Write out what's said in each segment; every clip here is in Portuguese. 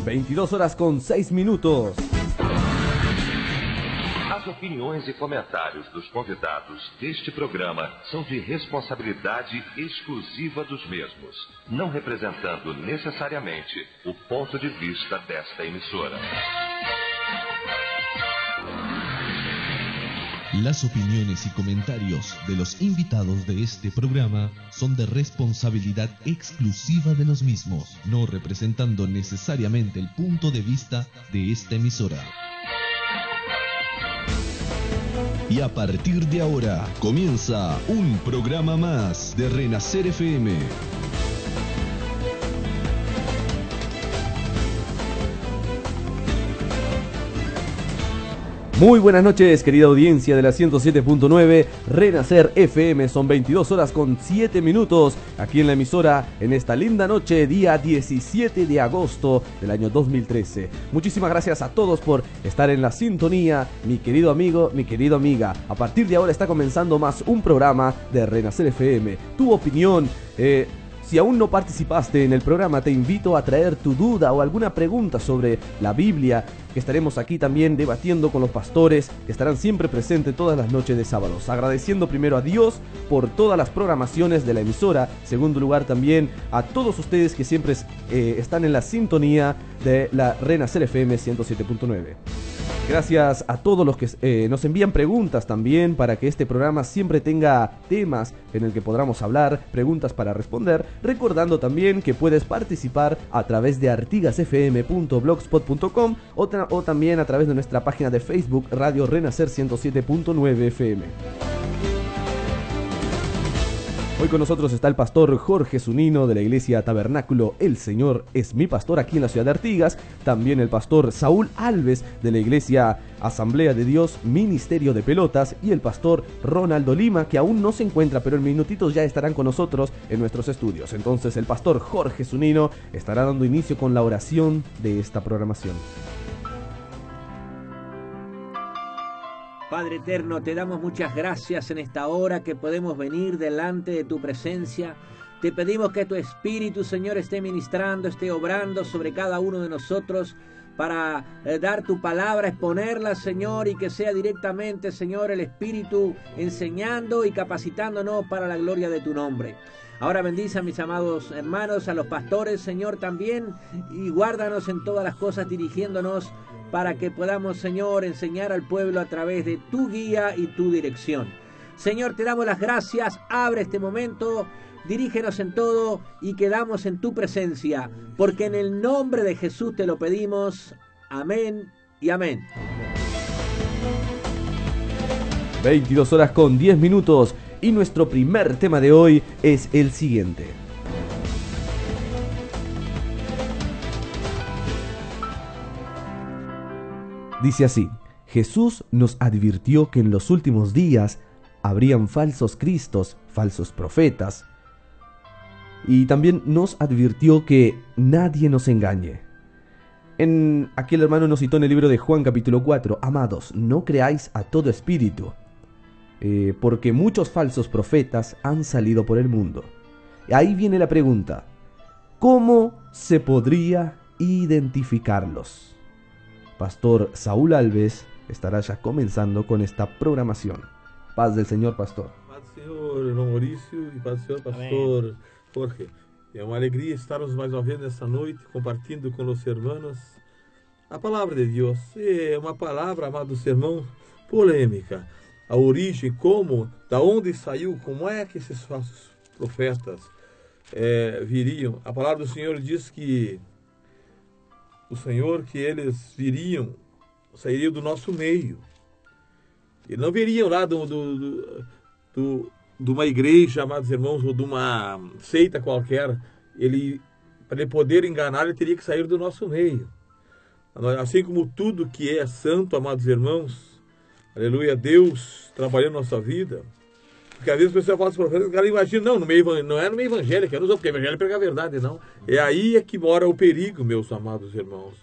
22 horas con 6 minutos. As opiniões e comentários dos convidados deste programa são de responsabilidade exclusiva dos mesmos, não representando necessariamente o ponto de vista desta emissora. Las opiniones y comentarios de los invitados de este programa son de responsabilidad exclusiva de los mismos, no representando necesariamente el punto de vista de esta emisora. Y a partir de ahora comienza un programa más de Renacer FM. Muy buenas noches, querida audiencia de la 107.9 Renacer FM. Son 22 horas con 7 minutos aquí en la emisora en esta linda noche, día 17 de agosto del año 2013. Muchísimas gracias a todos por estar en la sintonía, mi querido amigo, mi querida amiga. A partir de ahora está comenzando más un programa de Renacer FM. Tu opinión, si aún no participaste en el programa, te invito a traer tu duda o alguna pregunta sobre la Biblia, que estaremos aquí también debatiendo con los pastores, que estarán siempre presentes todas las noches de sábados. Agradeciendo primero a Dios por todas las programaciones de la emisora. Segundo lugar también a todos ustedes que siempre están en la sintonía de la Renacer FM 107.9. Gracias a todos los que nos envían preguntas también para que este programa siempre tenga temas en el que podamos hablar, preguntas para responder. Recordando también que puedes participar a través de artigasfm.blogspot.com o también a través de nuestra página de Facebook Radio Renacer 107.9 FM. Hoy con nosotros está el pastor Jorge Zunino de la iglesia Tabernáculo El Señor es mi pastor aquí en la ciudad de Artigas. También el pastor Saúl Alves de la iglesia Asamblea de Dios Ministerio de Pelotas. Y el pastor Ronaldo Lima, que aún no se encuentra, pero en minutitos ya estarán con nosotros en nuestros estudios. Entonces el pastor Jorge Zunino estará dando inicio con la oración de esta programación. Padre eterno, te damos muchas gracias en esta hora que podemos venir delante de tu presencia. Te pedimos que tu Espíritu, Señor, esté ministrando, esté obrando sobre cada uno de nosotros para dar tu palabra, exponerla, Señor, y que sea directamente, Señor, el Espíritu enseñando y capacitándonos para la gloria de tu nombre. Ahora bendice a mis amados hermanos, a los pastores, Señor, también, y guárdanos en todas las cosas, dirigiéndonos para que podamos, Señor, enseñar al pueblo a través de tu guía y tu dirección. Señor, te damos las gracias, abre este momento, dirígenos en todo y quedamos en tu presencia, porque en el nombre de Jesús te lo pedimos. Amén y amén. 22 horas con 10 minutos y nuestro primer tema de hoy es el siguiente. Dice así: Jesús nos advirtió que en los últimos días habrían falsos cristos, falsos profetas, y también nos advirtió que nadie nos engañe. Aquí el hermano nos citó en el libro de Juan capítulo 4, amados, no creáis a todo espíritu, porque muchos falsos profetas han salido por el mundo. Ahí viene la pregunta: ¿cómo se podría identificarlos? Pastor Saúl Alves estará ya comenzando con esta programación. Paz del Señor, pastor. Paz do Senhor, irmão Maurício, e paz do Senhor, pastor Jorge. É uma alegria estarmos mais uma vez nessa noite, compartilhando com os irmãos a palavra de Deus. É uma palavra, amados irmãos, polêmica. A origem, como, da onde saiu, como é que esses falsos profetas viriam. A palavra do Senhor diz que o Senhor, que eles sairiam do nosso meio. Eles não viriam lá de uma igreja, amados irmãos, ou de uma seita qualquer. Para ele poder enganar, ele teria que sair do nosso meio. Assim como tudo que é santo, amados irmãos, aleluia, Deus trabalhando na nossa vida. Porque às vezes o pessoal fala dos profetas, o cara imagina, não é no meio evangélico, porque o evangelho prega a verdade, não. É aí que mora o perigo, meus amados irmãos.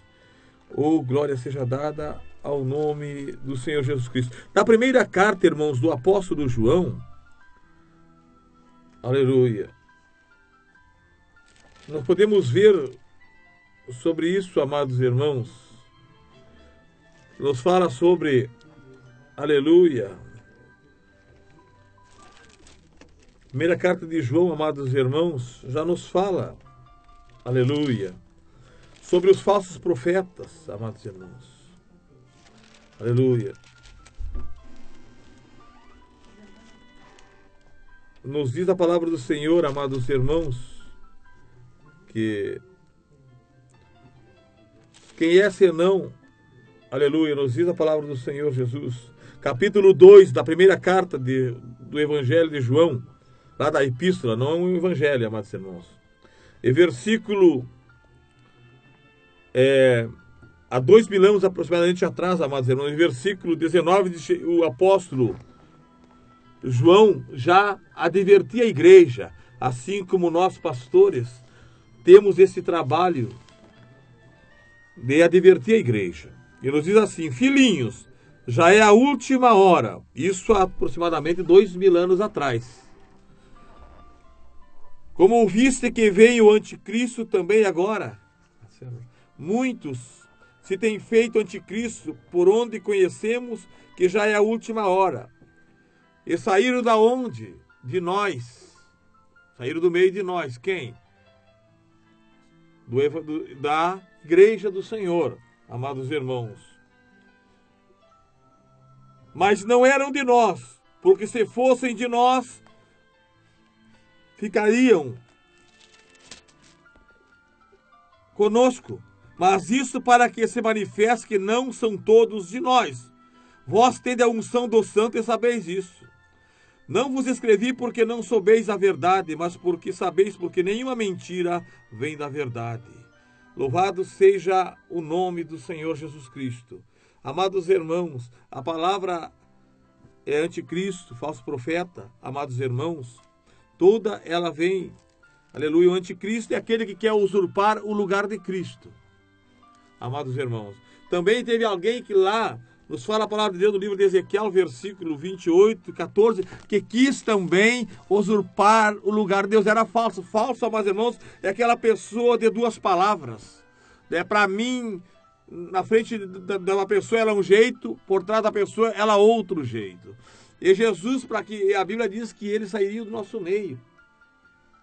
Glória seja dada ao nome do Senhor Jesus Cristo. Na primeira carta, irmãos, do apóstolo João, aleluia, nós podemos ver sobre isso, amados irmãos, nos fala sobre, aleluia, primeira carta de João, amados irmãos, já nos fala, aleluia, sobre os falsos profetas, amados irmãos, aleluia. Nos diz a palavra do Senhor, amados irmãos, que quem é senão, aleluia, nos diz a palavra do Senhor Jesus, capítulo 2 da primeira carta do Evangelho de João, lá da epístola, não é um evangelho, amados irmãos. E versículo, há 2.000 anos aproximadamente atrás, amados irmãos, em versículo 19, o apóstolo João já advertia a igreja, assim como nós pastores temos esse trabalho de advertir a igreja. E nos diz assim: filhinhos, já é a última hora. Isso há aproximadamente 2.000 anos atrás. Como ouviste que veio o anticristo, também agora muitos se têm feito anticristo, por onde conhecemos que já é a última hora. E saíram da onde? De nós. Saíram do meio de nós. Quem? Da igreja do Senhor, amados irmãos. Mas não eram de nós, porque se fossem de nós, ficariam conosco. Mas isso para que se manifeste que não são todos de nós. Vós tendes a unção do santo e sabeis isso. Não vos escrevi porque não soubeis a verdade, mas porque sabeis porque nenhuma mentira vem da verdade. Louvado seja o nome do Senhor Jesus Cristo. Amados irmãos, a palavra é anticristo, falso profeta, amados irmãos, toda ela vem, aleluia, o anticristo é aquele que quer usurpar o lugar de Cristo. Amados irmãos, também teve alguém que lá nos fala a palavra de Deus no livro de Ezequiel, versículo 28, 14, que quis também usurpar o lugar de Deus. Era falso. Falso, amados irmãos, é aquela pessoa de duas palavras. Para mim, na frente de uma pessoa ela é um jeito, por trás da pessoa ela é outro jeito. E Jesus, para que a Bíblia diz que ele sairia do nosso meio,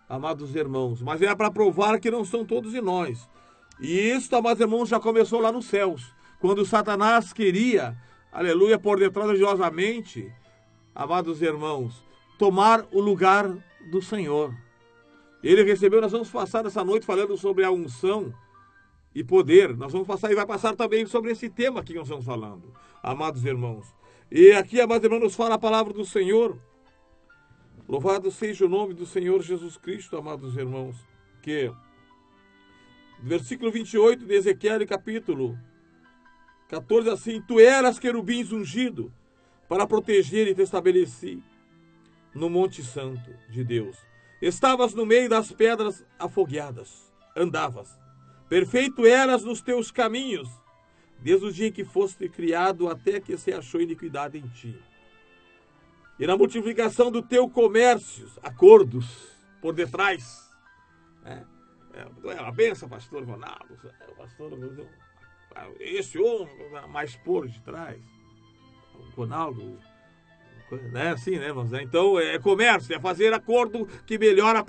amados irmãos. Mas era para provar que não são todos de nós. E isso, amados irmãos, já começou lá nos céus. Quando Satanás queria, aleluia, por detrás religiosamente, amados irmãos, tomar o lugar do Senhor. Ele recebeu, nós vamos passar essa noite falando sobre a unção e poder. Nós vamos passar e vai passar também sobre esse tema aqui que nós estamos falando, amados irmãos. E aqui, amados irmãos, nos fala a palavra do Senhor. Louvado seja o nome do Senhor Jesus Cristo, amados irmãos. Que, versículo 28 de Ezequiel, capítulo 14, assim: tu eras querubins ungido para proteger e te estabeleci no monte santo de Deus. Estavas no meio das pedras afogueadas, andavas. Perfeito eras nos teus caminhos, desde o dia em que foste criado até que se achou iniquidade em ti. E na multiplicação do teu comércio, acordos por detrás. É uma benção, pastor Ronaldo. Pastor, esse homem mais por de trás. O Ronaldo, né? Assim, né, irmãos? Então, é comércio, é fazer acordo que melhora,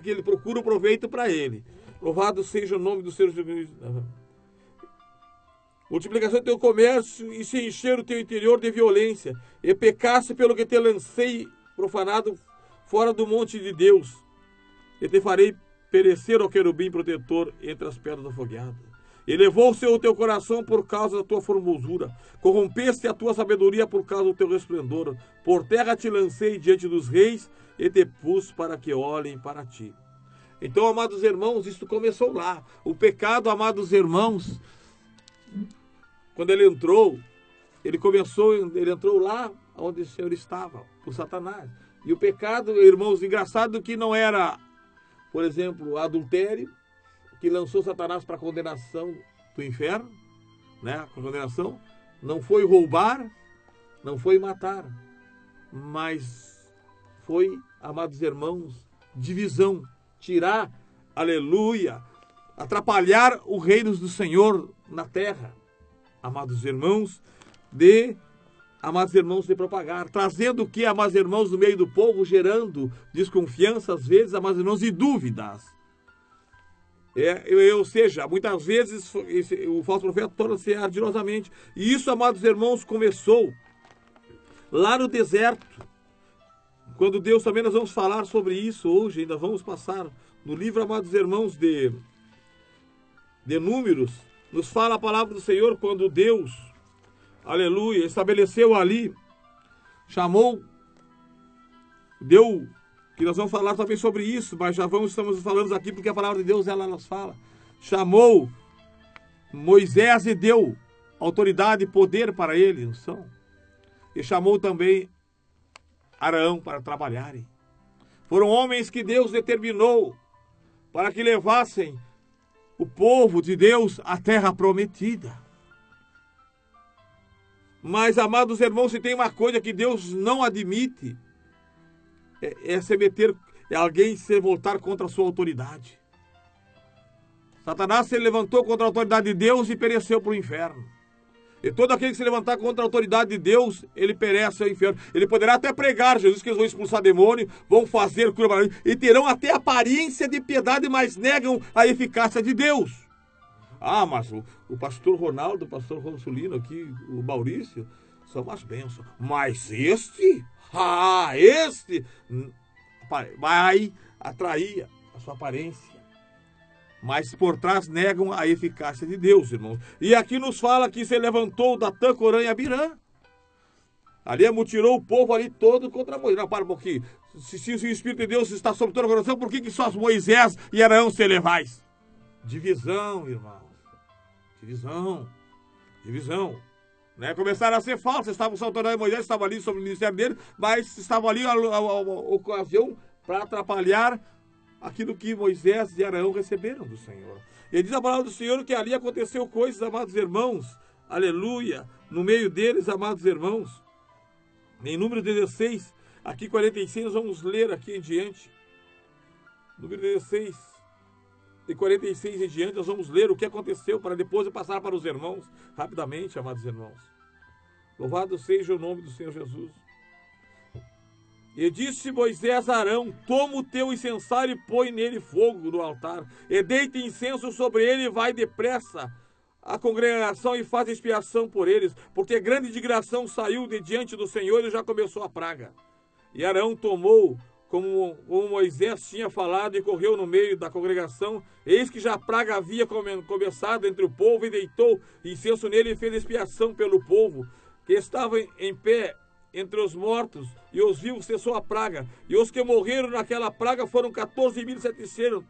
que ele procura o proveito para ele. Louvado seja o nome do Senhor Jesus. Multiplicação do teu comércio e se encher o teu interior de violência, e pecasse pelo que te lancei profanado fora do monte de Deus, e te farei perecer ao querubim protetor entre as pedras afogueadas. Elevou-se o teu coração por causa da tua formosura, corrompeste a tua sabedoria por causa do teu resplendor. Por terra te lancei diante dos reis e te pus para que olhem para ti. Então, amados irmãos, isso começou lá. O pecado, amados irmãos, quando ele entrou lá onde o Senhor estava, por Satanás. E o pecado, irmãos, engraçado que não era, por exemplo, adultério, que lançou Satanás para a condenação do inferno, né? A condenação não foi roubar, não foi matar, mas foi, amados irmãos, divisão, tirar, aleluia, atrapalhar o reino do Senhor na terra, amados irmãos, de propagar, trazendo o que, amados irmãos, no meio do povo, gerando desconfiança, às vezes, amados irmãos, e dúvidas. Ou seja, muitas vezes o falso profeta torna-se ardilosamente. E isso, amados irmãos, começou lá no deserto, quando Deus, também nós vamos falar sobre isso hoje, ainda vamos passar no livro, amados irmãos, de Números, nos fala a palavra do Senhor, quando Deus, aleluia, estabeleceu ali, chamou, que nós vamos falar também sobre isso, mas estamos falando aqui porque a palavra de Deus, ela nos fala. Chamou Moisés e deu autoridade e poder para ele, unção. E chamou também Arão para trabalharem. Foram homens que Deus determinou para que levassem o povo de Deus à terra prometida. Mas, amados irmãos, se tem uma coisa que Deus não admite, é alguém se voltar contra a sua autoridade. Satanás se levantou contra a autoridade de Deus e pereceu para o inferno. E todo aquele que se levantar contra a autoridade de Deus, ele perece ao inferno. Ele poderá até pregar Jesus que eles vão expulsar demônio, vão fazer cura e terão até aparência de piedade, mas negam a eficácia de Deus. Ah, mas o pastor Ronaldo, o pastor Rosolino aqui, o Maurício, são umas bênçãos. Mas este vai atrair a sua aparência. Mas por trás negam a eficácia de Deus, irmãos. E aqui nos fala que se levantou Datã, Corã e Abirã. Ali amutirou o povo ali todo contra Moisés. Não, para um pouquinho. Se o Espírito de Deus está sobre todo o coração, por que só Moisés e Arão se elevais? Divisão, irmãos. Divisão. Né? Começaram a ser falsos. Estavam soltando Moisés, estava ali sobre o ministério dele, mas estavam ali a ocasião para atrapalhar aquilo que Moisés e Arão receberam do Senhor. E diz a palavra do Senhor que ali aconteceu coisas, amados irmãos, aleluia, no meio deles, amados irmãos. Em Número 16, aqui 46, nós vamos ler aqui em diante. Número 16 e 46 em diante, nós vamos ler o que aconteceu para depois eu passar para os irmãos, rapidamente, amados irmãos. Louvado seja o nome do Senhor Jesus. E disse Moisés a Arão: toma o teu incensário e põe nele fogo no altar, e deita incenso sobre ele e vai depressa à congregação e faz expiação por eles, porque grande indignação saiu de diante do Senhor e já começou a praga. E Arão tomou, como Moisés tinha falado, e correu no meio da congregação. Eis que já a praga havia começado entre o povo, e deitou incenso nele e fez expiação pelo povo, que estava em pé entre os mortos, e os vivos cessou a praga. E os que morreram naquela praga foram 14.700.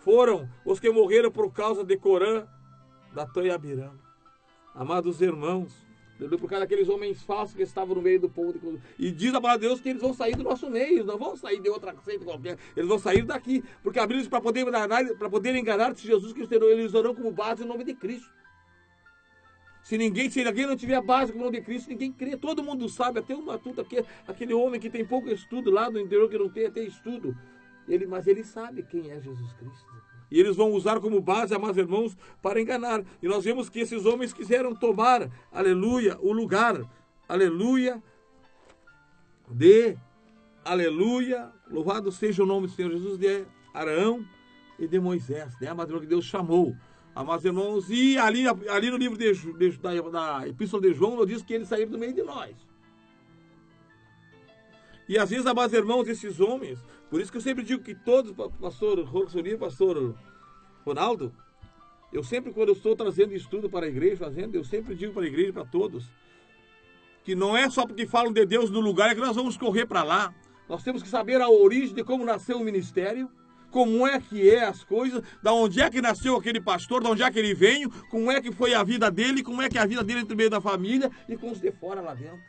Foram os que morreram por causa de Corã, Datã e Abirã. Amados irmãos, por causa daqueles homens falsos que estavam no meio do povo. E diz a palavra de Deus que eles vão sair do nosso meio, eles não vão sair de outra seita qualquer, eles vão sair daqui, porque a Bíblia diz para poder enganar-se Jesus Cristo, eles orão como base o nome de Cristo. Se alguém não tiver base com o nome de Cristo, ninguém crê. Todo mundo sabe, até o matuto, aquele homem que tem pouco estudo lá no interior, que não tem até estudo. Mas ele sabe quem é Jesus Cristo. E eles vão usar como base, amados irmãos, para enganar. E nós vemos que esses homens quiseram tomar, aleluia, o lugar, aleluia, louvado seja o nome do Senhor Jesus, de Arão e de Moisés, né? Amados irmãos, que Deus chamou. Amados irmãos, e ali no livro da Epístola de João, diz que eles saíram do meio de nós. E às vezes, amados irmãos, esses homens, por isso que eu sempre digo que todos, pastor Roxolino, pastor Ronaldo, eu sempre, quando eu estou trazendo estudo para a igreja, eu sempre digo para a igreja, para todos, que não é só porque falam de Deus no lugar, é que nós vamos correr para lá. Nós temos que saber a origem de como nasceu o ministério, como é que é as coisas, da onde é que nasceu aquele pastor, de onde é que ele veio, como é que foi a vida dele, como é que é a vida dele entre o meio da família e com os de fora lá dentro.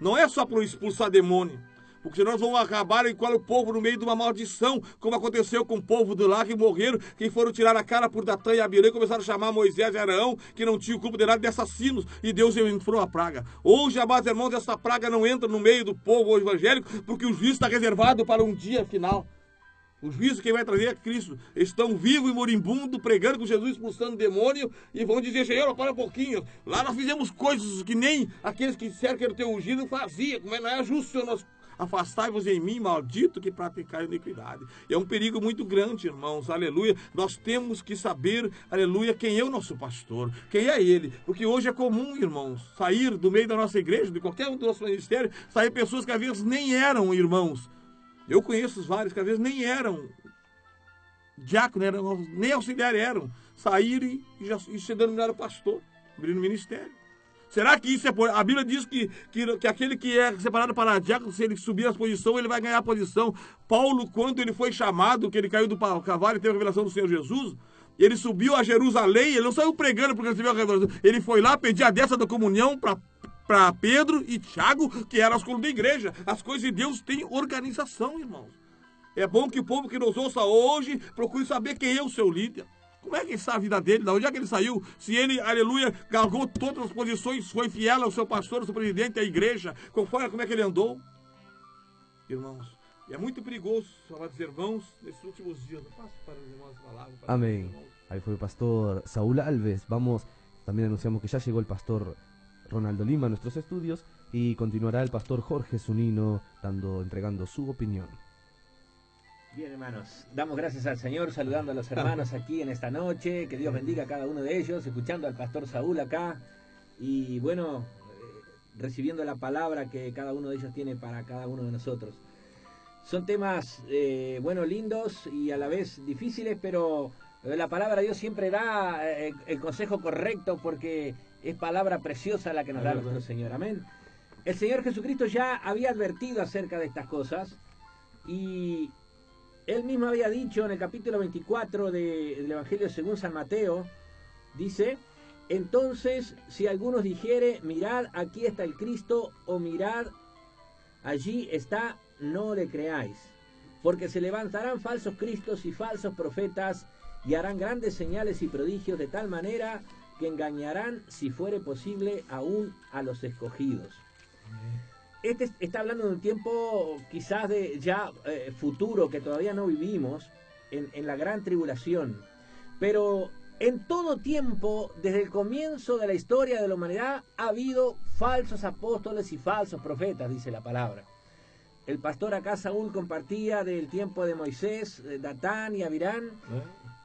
Não é só para expulsar demônio, porque senão nós vamos acabar igual o povo no meio de uma maldição, como aconteceu com o povo do lá que morreram, que foram tirar a cara por Datã e Abirã e começaram a chamar Moisés e Arão, que não tinham culpa de nada, de assassinos, e Deus entrou a praga. Hoje, amados irmãos, essa praga não entra no meio do povo evangélico, porque o juízo está reservado para um dia final. O juízo quem vai trazer é Cristo. Estão vivos e moribundos, pregando com Jesus, expulsando demônio, e vão dizer, Senhor, para um pouquinho. Lá nós fizemos coisas que nem aqueles que disseram que era o teu ungido faziam. Como não é justo, Senhor, nós afastai-vos em mim, maldito, que praticar iniquidade. É um perigo muito grande, irmãos, aleluia. Nós temos que saber, aleluia, quem é o nosso pastor, quem é ele. Porque hoje é comum, irmãos, sair do meio da nossa igreja, de qualquer um do nosso ministério, sair pessoas que às vezes nem eram irmãos. Eu conheço vários que às vezes nem eram diácono, nem auxiliar eram. Saírem e se denominaram pastor, abrindo ministério. Será que isso é... A Bíblia diz que aquele que é separado para diácono, se ele subir a posição, ele vai ganhar a posição. Paulo, quando ele foi chamado, que ele caiu do cavalo e teve a revelação do Senhor Jesus, ele subiu a Jerusalém, ele não saiu pregando porque recebeu a revelação. Ele foi lá pedir a destra da comunhão para Pedro e Tiago, que eram as colunas da igreja. As coisas de Deus têm organização, irmãos. É bom que o povo que nos ouça hoje procure saber quem é o seu líder. Como é que está a vida dele? De onde é que ele saiu? Se ele, aleluia, galgou todas as posições, foi fiel ao seu pastor, ao seu presidente, à igreja, conforme como é que ele andou? Irmãos, é muito perigoso, amados irmãos, nesses últimos dias. Eu passo para os irmãos falar. Amén. Ahí fue el pastor Saúl Alves. Vamos, también anunciamos que ya llegó el pastor Ronaldo Lima a nuestros estudios y continuará el pastor Jorge Zunino entregando su opinión. Bien, hermanos, damos gracias al Señor, saludando a los hermanos aquí en esta noche, que Dios bendiga a cada uno de ellos, escuchando al pastor Saúl acá, y bueno, recibiendo la palabra que cada uno de ellos tiene para cada uno de nosotros. Son temas, bueno, lindos y a la vez difíciles, pero la palabra de Dios siempre da el consejo correcto, porque es palabra preciosa la que nos da nuestro Señor, amén. El Señor Jesucristo ya había advertido acerca de estas cosas, y Él mismo había dicho en el capítulo 24 del Evangelio según San Mateo, dice, entonces si algunos dijere, mirad, aquí está el Cristo, o mirad, allí está, no le creáis, porque se levantarán falsos cristos y falsos profetas, y harán grandes señales y prodigios de tal manera que engañarán, si fuere posible, aún a los escogidos. Este está hablando de un tiempo quizás de ya futuro, que todavía no vivimos, en la gran tribulación. Pero en todo tiempo, desde el comienzo de la historia de la humanidad, ha habido falsos apóstoles y falsos profetas, dice la palabra. El pastor acá, Saúl, compartía del tiempo de Moisés, Datán y Abirán,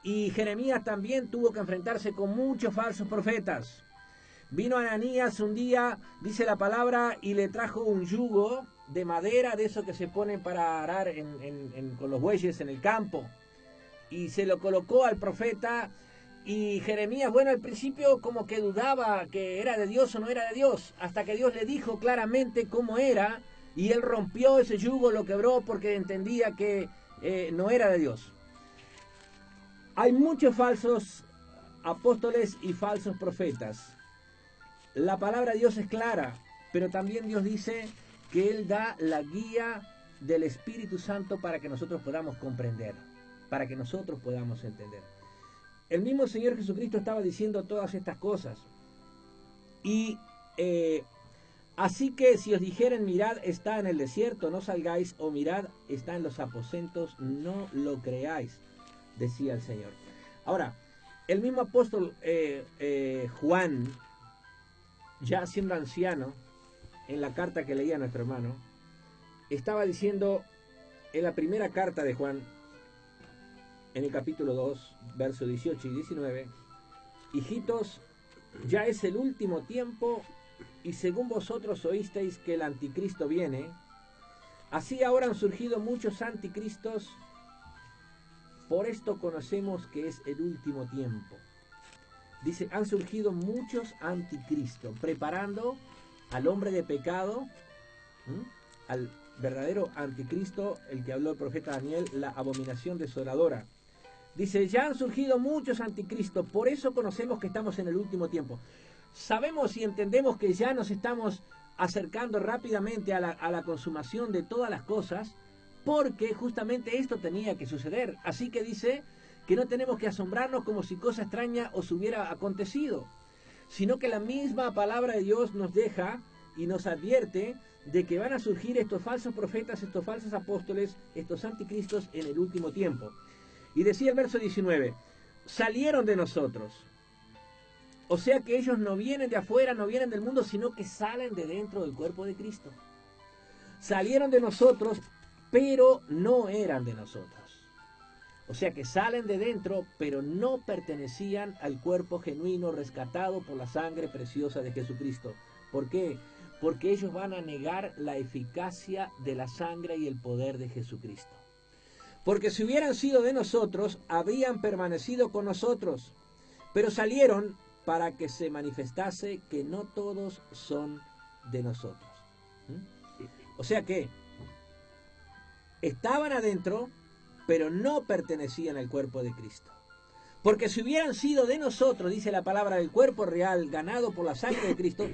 y Jeremías también tuvo que enfrentarse con muchos falsos profetas. Vino Ananías un día, dice la palabra, y le trajo un yugo de madera, de esos que se ponen para arar con los bueyes en el campo. Y se lo colocó al profeta, y Jeremías, bueno, al principio como que dudaba que era de Dios o no era de Dios, hasta que Dios le dijo claramente cómo era, y él rompió ese yugo, lo quebró porque entendía que no era de Dios. Hay muchos falsos apóstoles y falsos profetas. La palabra de Dios es clara, pero también Dios dice que Él da la guía del Espíritu Santo para que nosotros podamos comprender, para que nosotros podamos entender. El mismo Señor Jesucristo estaba diciendo todas estas cosas. Y así que si os dijeren, mirad, está en el desierto, no salgáis, o mirad, está en los aposentos, no lo creáis, decía el Señor. Ahora, el mismo apóstol Juan, ya siendo anciano, en la carta que leía nuestro hermano, estaba diciendo en la primera carta de Juan, en el capítulo 2, versos 18 y 19, hijitos, ya es el último tiempo, y según vosotros oísteis que el anticristo viene, así ahora han surgido muchos anticristos, por esto conocemos que es el último tiempo. Dice, han surgido muchos anticristos, preparando al hombre de pecado, al verdadero anticristo, el que habló el profeta Daniel, la abominación desoladora. Dice, ya han surgido muchos anticristos, por eso conocemos que estamos en el último tiempo. Sabemos y entendemos que ya nos estamos acercando rápidamente a la consumación de todas las cosas, porque justamente esto tenía que suceder. Así que dice que no tenemos que asombrarnos como si cosa extraña os hubiera acontecido, sino que la misma palabra de Dios nos deja y nos advierte de que van a surgir estos falsos profetas, estos falsos apóstoles, estos anticristos en el último tiempo. Y decía el verso 19, salieron de nosotros. O sea que ellos no vienen de afuera, no vienen del mundo, sino que salen de dentro del cuerpo de Cristo. Salieron de nosotros, pero no eran de nosotros. O sea que salen de dentro, pero no pertenecían al cuerpo genuino rescatado por la sangre preciosa de Jesucristo. ¿Por qué? Porque ellos van a negar la eficacia de la sangre y el poder de Jesucristo. Porque si hubieran sido de nosotros, habrían permanecido con nosotros, pero salieron para que se manifestase que no todos son de nosotros. O sea que estaban adentro, pero no pertenecían al cuerpo de Cristo. Porque si hubieran sido de nosotros, dice la palabra, del cuerpo real, ganado por la sangre de Cristo,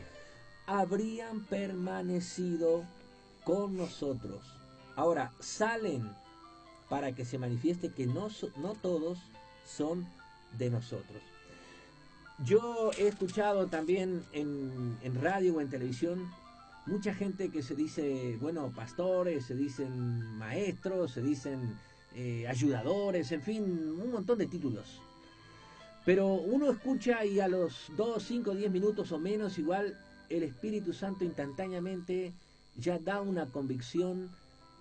habrían permanecido con nosotros. Ahora, salen para que se manifieste que no todos son de nosotros. Yo he escuchado también en radio o en televisión mucha gente que se dice, bueno, pastores, se dicen maestros, se dicen ayudadores, en fin, un montón de títulos. Pero uno escucha y a los 2, 5, 10 minutos o menos, igual el Espíritu Santo instantáneamente ya da una convicción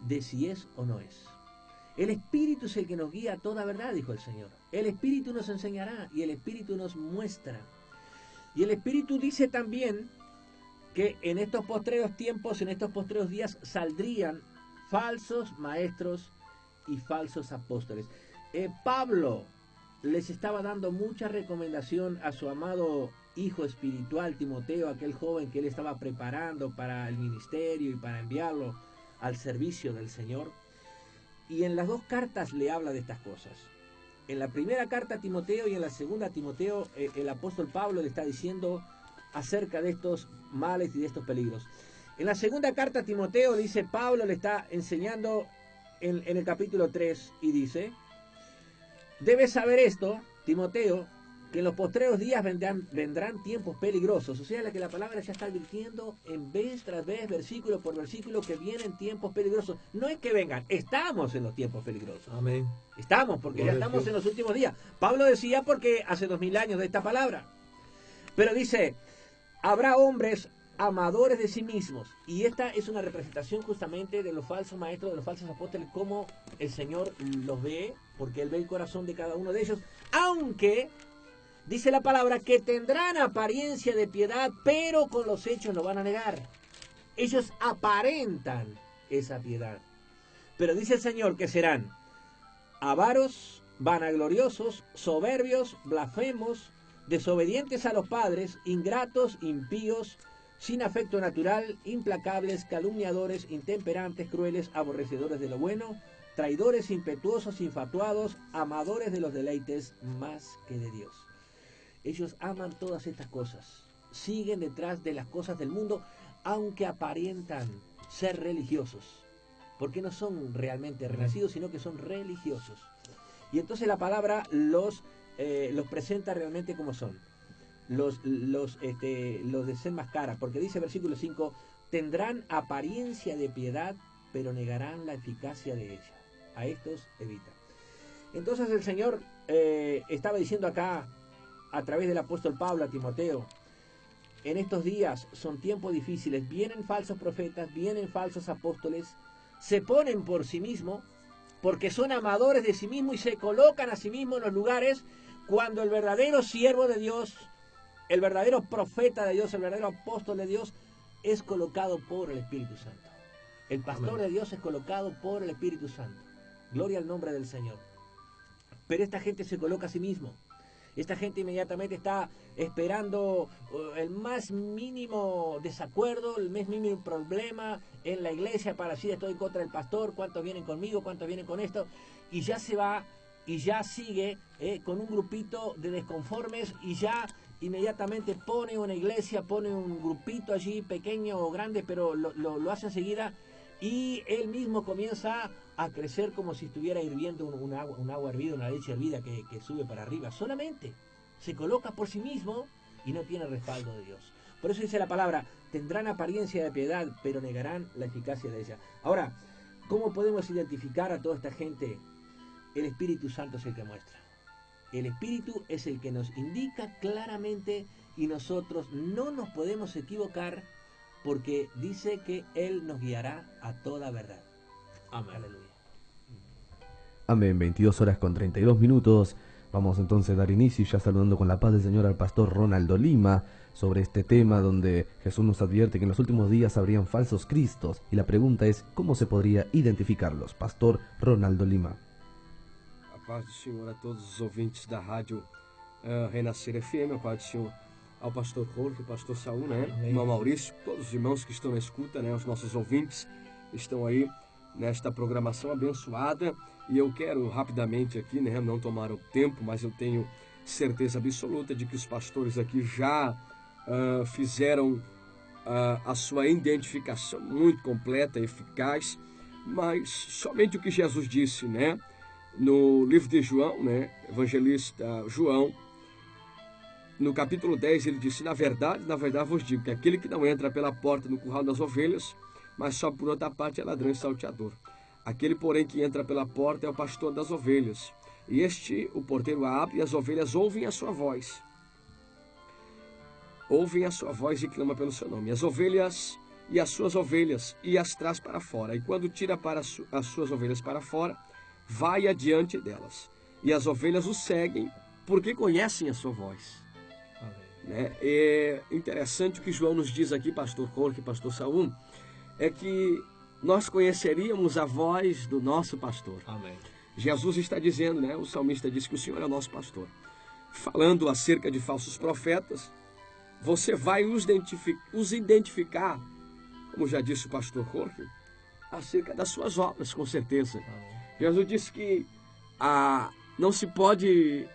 de si es o no es. El Espíritu es el que nos guía a toda verdad, dijo el Señor. El Espíritu nos enseñará y el Espíritu nos muestra. Y el Espíritu dice también que en estos postreros tiempos, en estos postreros días, saldrían falsos maestros y falsos apóstoles. Pablo les estaba dando mucha recomendación a su amado hijo espiritual Timoteo, aquel joven que él estaba preparando para el ministerio y para enviarlo al servicio del Señor. Y en las dos cartas le habla de estas cosas. En la primera carta a Timoteo y en la segunda a Timoteo, el apóstol Pablo le está diciendo acerca de estos males y de estos peligros. En la segunda carta a Timoteo, dice, Pablo le está enseñando en el capítulo 3 y dice, debes saber esto, Timoteo, que en los postreros días vendrán tiempos peligrosos. O sea, que la palabra ya está advirtiendo en vez tras vez, versículo por versículo, que vienen tiempos peligrosos. No es que vengan, estamos en los tiempos peligrosos. Amén. Estamos, porque ya estamos en los últimos días. Pablo decía porque hace 2000 años de esta palabra. Pero dice, habrá hombres amadores de sí mismos. Y esta es una representación justamente de los falsos maestros, de los falsos apóstoles, como el Señor los ve, porque Él ve el corazón de cada uno de ellos, aunque dice la palabra que tendrán apariencia de piedad, pero con los hechos lo van a negar. Ellos aparentan esa piedad. Pero dice el Señor que serán avaros, vanagloriosos, soberbios, blasfemos, desobedientes a los padres, ingratos, impíos, sin afecto natural, implacables, calumniadores, intemperantes, crueles, aborrecedores de lo bueno, traidores, impetuosos, infatuados, amadores de los deleites más que de Dios. Ellos aman todas estas cosas, siguen detrás de las cosas del mundo, aunque aparentan ser religiosos, porque no son realmente renacidos, sino que son religiosos. Y entonces la palabra los presenta realmente como son. Los desenmascara, porque dice versículo 5, tendrán apariencia de piedad, pero negarán la eficacia de ella. A estos evita. Entonces el Señor estaba diciendo acá, a través del apóstol Pablo a Timoteo, en estos días son tiempos difíciles, vienen falsos profetas, vienen falsos apóstoles, se ponen por sí mismos, porque son amadores de sí mismos y se colocan a sí mismos en los lugares, cuando el verdadero siervo de Dios, el verdadero profeta de Dios, el verdadero apóstol de Dios, es colocado por el Espíritu Santo. El pastor Amén. de Dios es colocado por el Espíritu Santo. Gloria al nombre del Señor. Pero esta gente se coloca a sí mismo. Esta gente inmediatamente está esperando el más mínimo desacuerdo, el más mínimo problema en la iglesia para decir estoy en contra del pastor, cuántos vienen conmigo, cuántos vienen con esto, y ya se va y ya sigue con un grupito de desconformes y ya inmediatamente pone una iglesia, pone un grupito allí pequeño o grande, pero lo hace enseguida y él mismo comienza a crecer como si estuviera hirviendo un agua hervida, una leche hervida que sube para arriba. Solamente se coloca por sí mismo y no tiene respaldo de Dios. Por eso dice la palabra, tendrán apariencia de piedad, pero negarán la eficacia de ella. Ahora, ¿cómo podemos identificar a toda esta gente? El Espíritu Santo es el que muestra. El Espíritu es el que nos indica claramente y nosotros no nos podemos equivocar porque dice que Él nos guiará a toda verdad. Amén. Aleluya. Amén, 22 horas con 32 minutos. Vamos entonces a dar inicio, ya saludando con la paz del Señor al pastor Ronaldo Lima, sobre este tema donde Jesús nos advierte que en los últimos días habrían falsos cristos. Y la pregunta es, ¿cómo se podría identificarlos? Pastor Ronaldo Lima. A paz do Senhor a todos os ouvintes da rádio Renascer FM, a paz do Senhor ao pastor Jorge, ao pastor Saul, né? Irmão Maurício, todos os irmãos que estão na escuta, né? Os nossos ouvintes estão aí nesta programação abençoada. E eu quero rapidamente aqui, né? Não tomar o tempo, mas eu tenho certeza absoluta de que os pastores aqui já fizeram a sua identificação muito completa, eficaz, mas somente o que Jesus disse, né? No livro de João, né? Evangelista João, no capítulo 10, ele disse, na verdade vos digo que aquele que não entra pela porta no curral das ovelhas, mas só por outra parte é ladrão e salteador. Aquele, porém, que entra pela porta é o pastor das ovelhas. E este, o porteiro abre, e as ovelhas ouvem a sua voz. Ouvem a sua voz e clamam pelo seu nome. As ovelhas e as suas ovelhas, e as traz para fora. E quando tira para as suas ovelhas para fora, vai adiante delas. E as ovelhas o seguem, porque conhecem a sua voz. Né? É interessante o que João nos diz aqui, pastor Jorge, pastor Saul, é que nós conheceríamos a voz do nosso pastor. Amém. Jesus está dizendo, né? O salmista diz que o Senhor é o nosso pastor. Falando acerca de falsos profetas, você vai os identificar, como já disse o pastor Jorge, acerca das suas obras, com certeza. Amém. Jesus disse que não se pode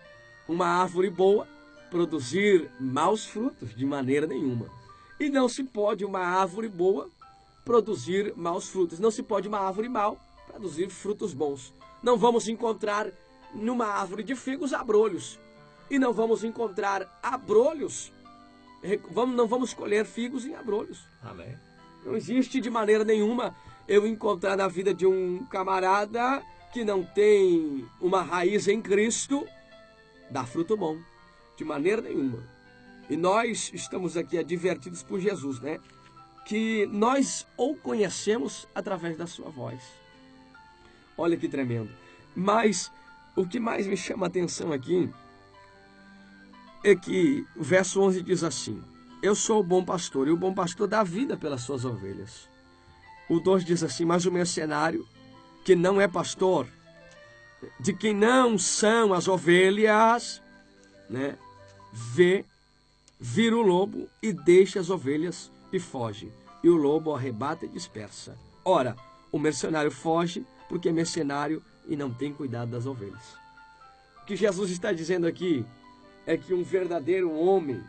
uma árvore boa produzir maus frutos de maneira nenhuma. E não se pode uma árvore boa produzir maus frutos. Não se pode uma árvore mal produzir frutos bons. Não vamos encontrar numa árvore de figos abrolhos. E não vamos encontrar abrolhos. Não vamos colher figos em abrolhos. Amém. Não existe de maneira nenhuma eu encontrar na vida de um camarada que não tem uma raiz em Cristo, dar fruto bom. De maneira nenhuma. E nós estamos aqui advertidos por Jesus, né? Que nós o conhecemos através da sua voz. Olha que tremendo. Mas o que mais me chama a atenção aqui é que o verso 11 diz assim, eu sou o bom pastor, e o bom pastor dá vida pelas suas ovelhas. O 2 diz assim, mas o mercenário, que não é pastor, de quem não são as ovelhas, né, vira o lobo e deixa as ovelhas e foge. E o lobo arrebata e dispersa. Ora, o mercenário foge porque é mercenário e não tem cuidado das ovelhas. O que Jesus está dizendo aqui é que um verdadeiro homem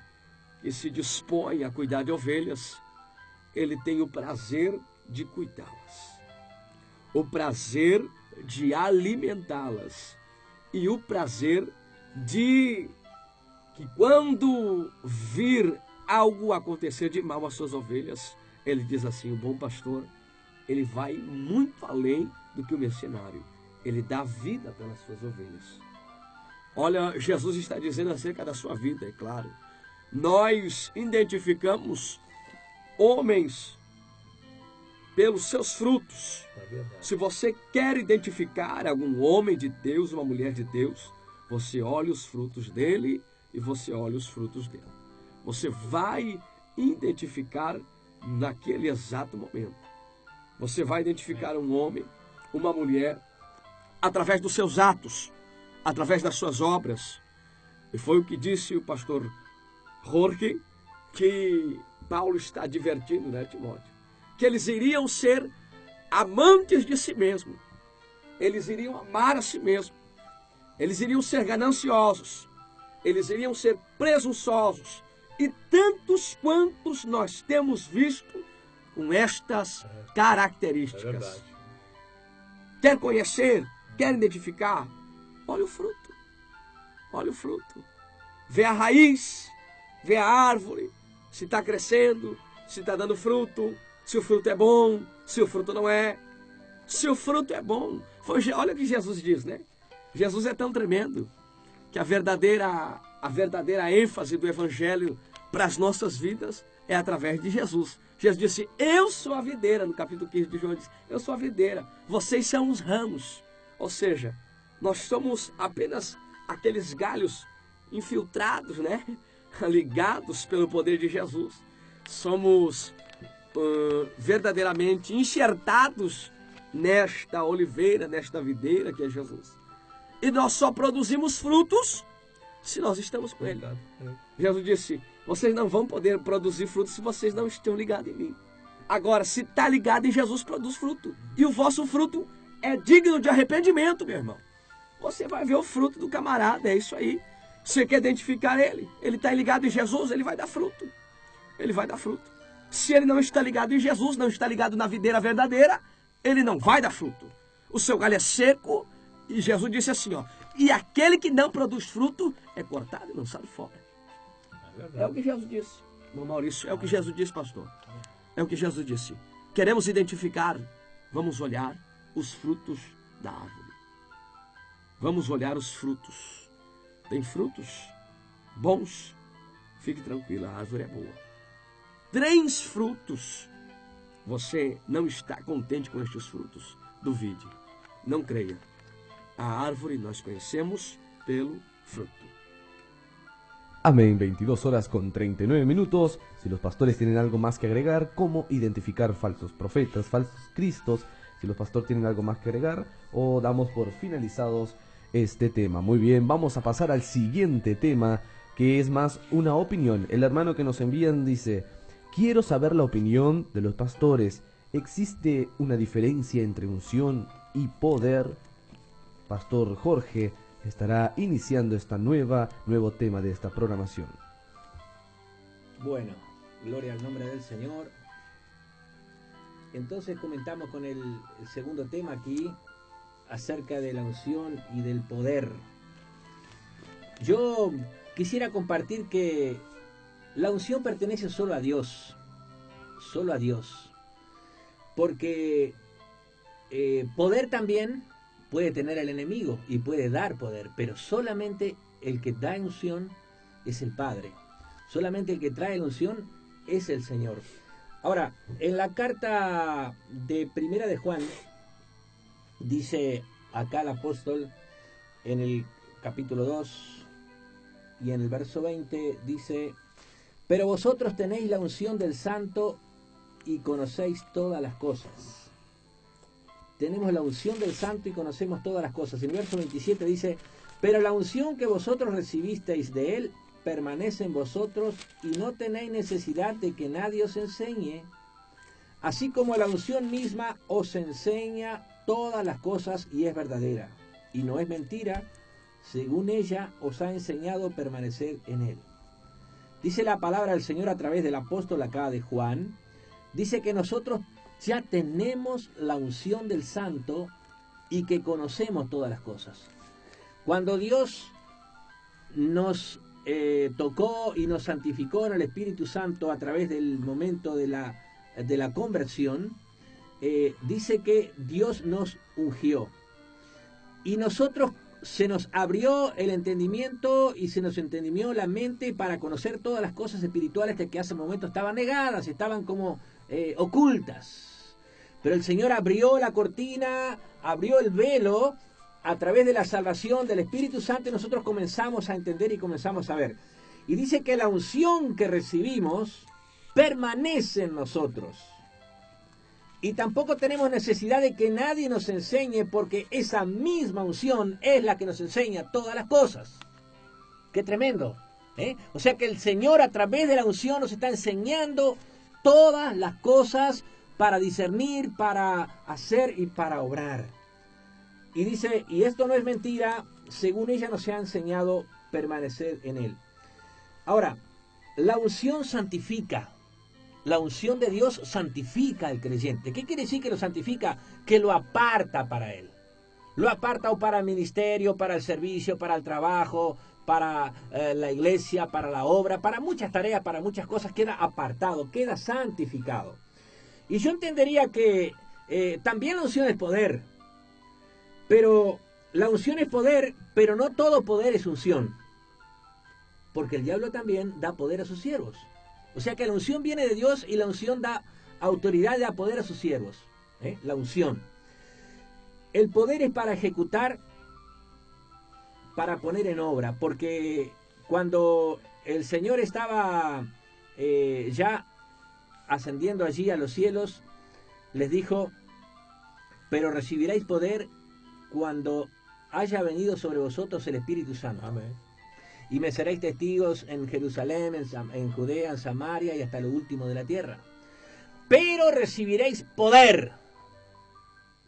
que se dispõe a cuidar de ovelhas, ele tem o prazer de cuidá-las, o prazer de alimentá-las e o prazer de que quando vir algo acontecer de mal às suas ovelhas, ele diz assim, o bom pastor, ele vai muito além do que o mercenário. Ele dá vida pelas suas ovelhas. Olha, Jesus está dizendo acerca da sua vida, é claro. Nós identificamos homens pelos seus frutos. Se você quer identificar algum homem de Deus, uma mulher de Deus, você olha os frutos dele e você olha os frutos dela. Você vai identificar naquele exato momento. Você vai identificar um homem, uma mulher, através dos seus atos, através das suas obras. E foi o que disse o pastor Jorge, que Paulo está advertindo, né, Timóteo? Que eles iriam ser amantes de si mesmo. Eles iriam amar a si mesmo. Eles iriam ser gananciosos. Eles iriam ser presunçosos. E tantos quantos nós temos visto com estas características. Quer conhecer? Quer identificar? Olha o fruto. Olha o fruto. Vê a raiz, vê a árvore. se está crescendo, se está dando fruto, se o fruto é bom, se o fruto não é. Se o fruto é bom, olha o que Jesus diz, né? Jesus é tão tremendo que a verdadeira ênfase do Evangelho para as nossas vidas é através de Jesus. Jesus disse, eu sou a videira, no capítulo 15 de João, diz, eu sou a videira, vocês são os ramos. Ou seja, nós somos apenas aqueles galhos infiltrados, né? Ligados pelo poder de Jesus. Somos verdadeiramente enxertados nesta oliveira, nesta videira que é Jesus. E nós só produzimos frutos se nós estamos com Ele. Jesus disse, vocês não vão poder produzir frutos se vocês não estão ligados em mim. Agora, se está ligado em Jesus, produz fruto. E o vosso fruto é digno de arrependimento, meu irmão. Você vai ver o fruto do camarada, é isso aí. Você quer identificar ele está ligado em Jesus, ele vai dar fruto. Ele vai dar fruto. Se ele não está ligado em Jesus, não está ligado na videira verdadeira, ele não vai dar fruto. O seu galho é seco, e Jesus disse assim, ó, e aquele que não produz fruto é cortado e lançado fora. É o que Jesus disse, irmão Maurício, é o que Jesus disse, pastor. É o que Jesus disse. Queremos identificar, vamos olhar os frutos da árvore. Vamos olhar os frutos. Tem frutos bons? Fique tranquilo, a árvore é boa. 3 frutos. Você não está contente com estes frutos? Duvide. Não creia. A árvore nós conhecemos pelo fruto. Amén, 22 horas con 39 minutos. Si los pastores tienen algo más que agregar, cómo identificar falsos profetas, falsos cristos, si los pastores tienen algo más que agregar, o damos por finalizados este tema. Muy bien, vamos a pasar al siguiente tema, que es más una opinión. El hermano que nos envían dice, quiero saber la opinión de los pastores. ¿Existe una diferencia entre unción y poder? Pastor Jorge estará iniciando nuevo tema de esta programación. Bueno, gloria al nombre del Señor. Entonces comentamos con el segundo tema aquí acerca de la unción y del poder. Yo quisiera compartir que la unción pertenece solo a Dios, porque poder también puede tener el enemigo y puede dar poder, pero solamente el que da unción es el Padre, solamente el que trae la unción es el Señor. Ahora, en la carta de Primera de Juan, dice acá el apóstol en el capítulo 2 y en el verso 20, dice, pero vosotros tenéis la unción del Santo y conocéis todas las cosas. Tenemos la unción del Santo y conocemos todas las cosas. En el verso 27 dice, pero la unción que vosotros recibisteis de Él permanece en vosotros y no tenéis necesidad de que nadie os enseñe, así como la unción misma os enseña todas las cosas y es verdadera, y no es mentira, según ella os ha enseñado permanecer en Él. Dice la palabra del Señor a través del apóstol acá de Juan, dice que nosotros ya tenemos la unción del Santo y que conocemos todas las cosas. Cuando Dios nos tocó y nos santificó en el Espíritu Santo a través del momento de la conversión, dice que Dios nos ungió. Y nosotros se nos abrió el entendimiento y se nos entendió la mente para conocer todas las cosas espirituales que hace un momento estaban negadas, estaban como ocultas. Pero el Señor abrió la cortina, abrió el velo a través de la salvación del Espíritu Santo y nosotros comenzamos a entender y comenzamos a ver. Y dice que la unción que recibimos permanece en nosotros. Y tampoco tenemos necesidad de que nadie nos enseñe porque esa misma unción es la que nos enseña todas las cosas. ¡Qué tremendo! O sea que el Señor a través de la unción nos está enseñando todas las cosas para discernir, para hacer y para obrar. Y dice, y esto no es mentira, según ella nos ha enseñado permanecer en Él. Ahora, la unción santifica. La unción de Dios santifica al creyente. ¿Qué quiere decir que lo santifica? Que lo aparta para Él. Lo aparta o para el ministerio, para el servicio, para el trabajo, para la iglesia, para la obra, para muchas tareas, para muchas cosas, queda apartado, queda santificado. Y yo entendería que también la unción es poder, pero la unción es poder, pero no todo poder es unción, porque el diablo también da poder a sus siervos. O sea que la unción viene de Dios y la unción da autoridad y da poder a sus siervos. La unción. El poder es para ejecutar, para poner en obra, porque cuando el Señor estaba ya ascendiendo allí a los cielos, les dijo, pero recibiréis poder cuando haya venido sobre vosotros el Espíritu Santo. Amén. Y me seréis testigos en Jerusalén, en Judea, en Samaria y hasta lo último de la tierra. Pero recibiréis poder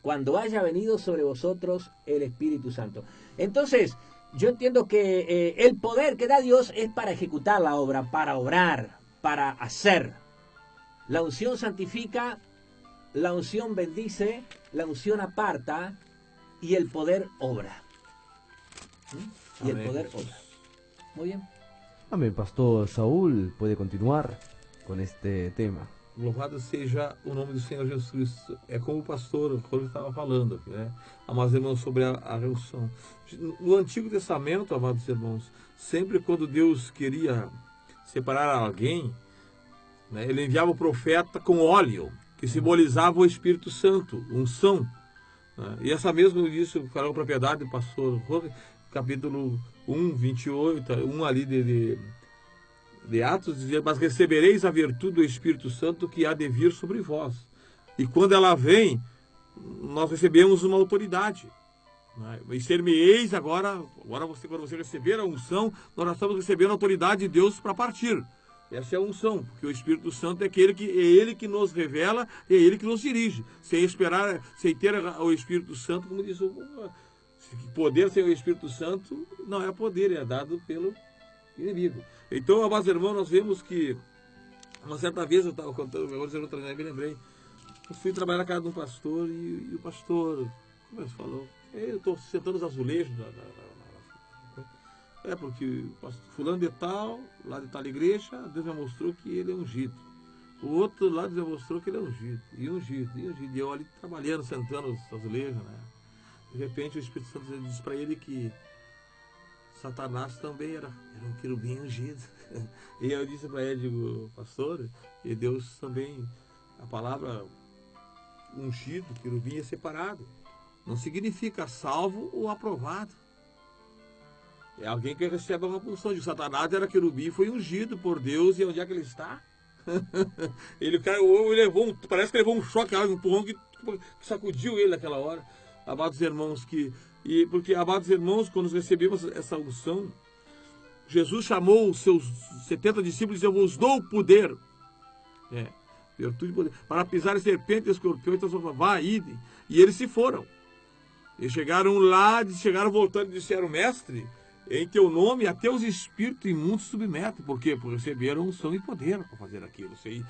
cuando haya venido sobre vosotros el Espíritu Santo. Entonces, yo entiendo que el poder que da Dios es para ejecutar la obra, para obrar, para hacer. La unción santifica, la unción bendice, la unción aparta y el poder obra. ¿Mm? Y el poder obra. Muy bien. Amén, Pastor Saúl, puede continuar con este tema. Louvado seja o nome do Senhor Jesus Cristo. É como o pastor Rolo estava falando aqui, né? Amados irmãos, sobre a unção. No Antigo Testamento, amados irmãos, sempre quando Deus queria separar alguém, né, ele enviava o profeta com óleo, que simbolizava o Espírito Santo, unção. Né? E essa mesma, isso falou a propriedade do pastor Rolo, capítulo 1, 28, 1 ali de Atos, dizia, mas recebereis a virtude do Espírito Santo que há de vir sobre vós. E quando ela vem, nós recebemos uma autoridade. Né? E ser-me-eis agora você, quando você receber a unção, nós estamos recebendo a autoridade de Deus para partir. Essa é a unção, porque o Espírito Santo é ele que nos revela, é ele que nos dirige. Sem esperar, sem ter o Espírito Santo, como diz o poder sem o Espírito Santo, não é poder, é dado pelo inimigo. Então, amados irmãos, nós vemos que uma certa vez eu estava contando, me lembrei, eu fui trabalhar na casa de um pastor e o pastor, como ele falou, eu estou sentando os azulejos porque o pastor fulano de tal, lá de tal igreja, Deus me mostrou que ele é ungido. O outro lá Deus me mostrou que ele é ungido, e ungido. E eu ali trabalhando, sentando os azulejos, né? De repente o Espírito Santo disse para ele que Satanás também era um querubim ungido. E eu disse para ele, digo, pastor, e Deus também, a palavra ungido, querubim é separado. Não significa salvo ou aprovado. É alguém que recebe uma função. De Satanás era querubim, foi ungido por Deus, e onde é que ele está? Ele levou parece que levou um choque, um empurrão que sacudiu ele naquela hora. Amados irmãos, porque, amados irmãos, quando nós recebemos essa unção, Jesus chamou os seus 70 discípulos e disse, eu vos dou poder. Virtude e poder. Para pisar em serpentes e escorpiões, então vá, idem. E eles se foram. Eles chegaram lá, chegaram voltando e disseram, mestre, em teu nome até os espíritos imundos submetem. Por quê? Porque receberam unção e poder para fazer aquilo. Sem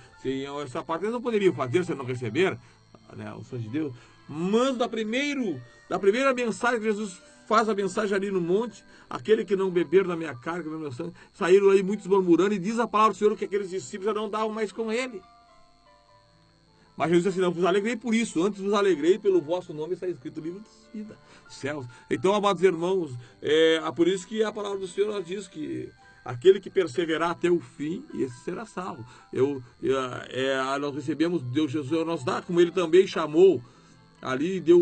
essa parte eles não poderiam fazer se não receber, né, a unção de Deus. Mas da primeira mensagem que Jesus faz, a mensagem ali no monte, aquele que não beber da minha carne, do meu sangue, saíram aí muitos murmurando, e diz a palavra do Senhor que aqueles discípulos já não davam mais com ele. Mas Jesus disse assim, não vos alegrei por isso, antes vos alegrei pelo vosso nome, está escrito no livro da vida, céus. Então, amados irmãos, por isso que a palavra do Senhor diz que aquele que perseverar até o fim, esse será salvo. Nós recebemos, Deus Jesus nos dá, como ele também chamou, ali deu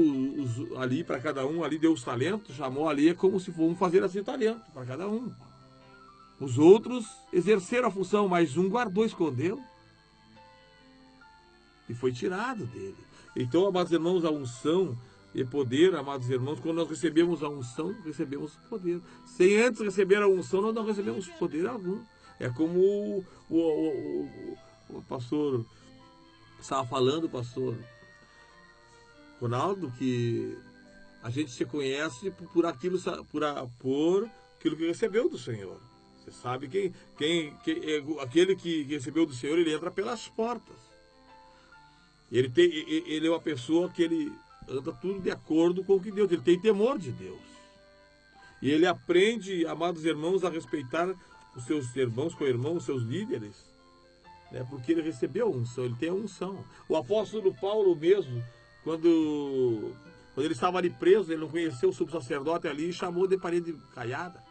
ali para cada um, ali deu os talentos, chamou ali, é como se fôssemos fazer assim talento para cada um. Os outros exerceram a função, mas um guardou, escondeu e foi tirado dele. Então, amados irmãos, a unção e poder, amados irmãos, quando nós recebemos a unção, recebemos poder. Sem antes receber a unção, nós não recebemos poder algum. É como o pastor estava falando, pastor Ronaldo, que a gente se conhece por aquilo que recebeu do Senhor. Você sabe aquele que recebeu do Senhor, ele entra pelas portas. Ele é uma pessoa que anda tudo de acordo com o que Deus, ele tem temor de Deus. E ele aprende, amados irmãos, a respeitar os seus irmãos, co-irmãos, os seus líderes, né? Porque ele recebeu a unção, ele tem a unção. O apóstolo Paulo mesmo, quando ele estava ali preso, ele não conheceu o sumo sacerdote ali e chamou de parede caiada.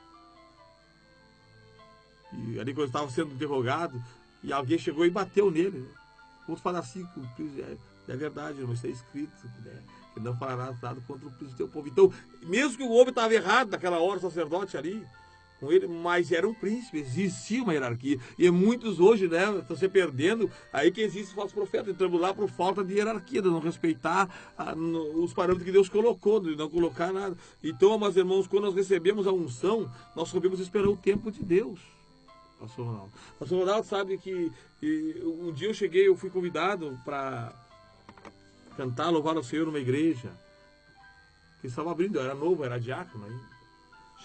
E ali quando ele estava sendo interrogado, e alguém chegou e bateu nele, né? Vamos falar assim, é verdade, irmão, isso é escrito, né? Que não falará nada contra o príncipe do teu povo. Então, mesmo que o homem estava errado naquela hora, o sacerdote ali, com ele, mas era um príncipe, existia uma hierarquia. E muitos hoje, né, estão se perdendo, aí que existe falsos profetas, entrando lá por falta de hierarquia, de não respeitar os parâmetros que Deus colocou, de não colocar nada. Então, amados irmãos, quando nós recebemos a unção, nós sabemos esperar o tempo de Deus. Pastor Ronaldo. Pastor Ronaldo sabe que um dia eu fui convidado para cantar, louvar ao Senhor numa igreja que estava abrindo, eu era novo, era diácono ainda.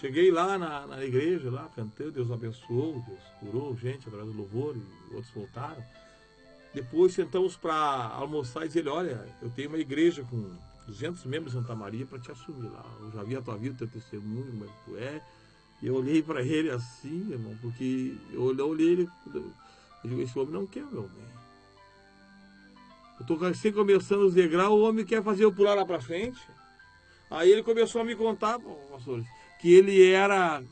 Cheguei lá na igreja, lá cantando, Deus abençoou, Deus curou gente através do louvor e outros voltaram. Depois sentamos para almoçar e dizer, olha, eu tenho uma igreja com 200 membros em Santa Maria para te assumir lá. Eu já vi a tua vida, teu testemunho, como é que tu é. E eu olhei para ele assim, irmão, porque eu olhei ele, eu digo, esse homem não quer, meu bem. Eu estou assim começando os degraus, o homem quer fazer eu pular lá para frente. Aí ele começou a me contar, pastores, que ele era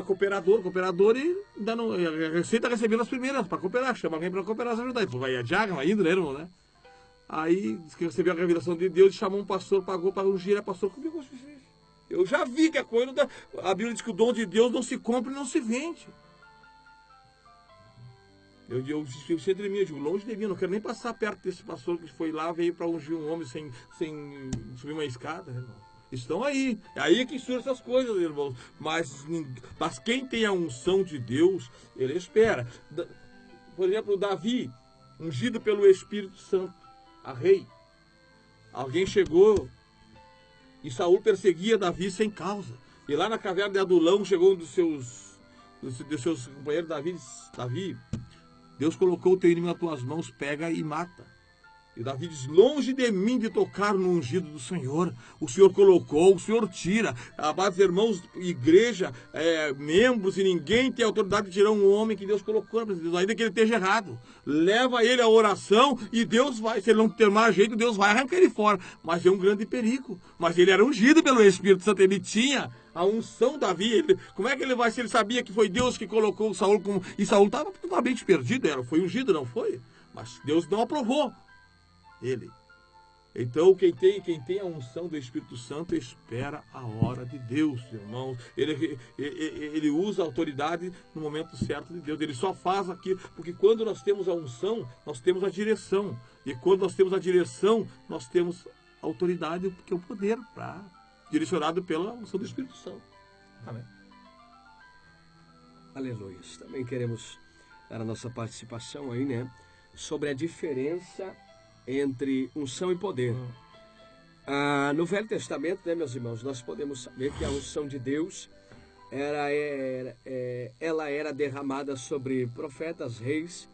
cooperador e dando, a Receita recebendo as primeiras para cooperar, chama alguém para cooperar, as ajudar. Vai a diácono ainda, né, irmão, né? Aí disse que recebeu a revelação de Deus e chamou um pastor, pagou para ungir, a pastor comigo. Eu já vi que a coisa, a Bíblia diz que o dom de Deus não se compra e não se vende. Eu sempre mim, eu digo, longe de mim, não quero nem passar perto desse pastor que foi lá, veio para ungir um homem sem subir uma escada, irmão. Estão aí. É aí que surgem essas coisas, irmãos. Mas quem tem a unção de Deus, ele espera. Por exemplo, Davi, ungido pelo Espírito Santo, a rei. Alguém chegou e Saul perseguia Davi sem causa. E lá na caverna de Adulão chegou um dos seus companheiros, Davi, disse, Davi, Deus colocou o teu inimigo nas tuas mãos, pega e mata. E Davi diz, longe de mim de tocar no ungido do Senhor. O Senhor colocou, o Senhor tira. Amados irmãos, igreja, membros, e ninguém tem autoridade de tirar um homem que Deus colocou, ainda que ele esteja errado. Leva ele à oração e Deus vai, se ele não ter mais jeito, Deus vai arrancar ele fora. Mas é um grande perigo. Mas ele era ungido pelo Espírito Santo, ele tinha a unção Davi. Como é que ele vai, se ele sabia que foi Deus que colocou Saul como... E Saul estava totalmente perdido, foi ungido, não foi? Mas Deus não aprovou ele. Então, quem tem a unção do Espírito Santo espera a hora de Deus, irmãos. Ele usa a autoridade no momento certo de Deus. Ele só faz aquilo, porque quando nós temos a unção, nós temos a direção. E quando nós temos a direção, nós temos a autoridade, porque é o poder direcionado pela unção do Espírito Santo. Amém. Aleluia. Também queremos dar a nossa participação aí, né? Sobre a diferença entre unção e poder. No Velho Testamento, né, meus irmãos, nós podemos saber que a unção de Deus ela era derramada sobre profetas, reis,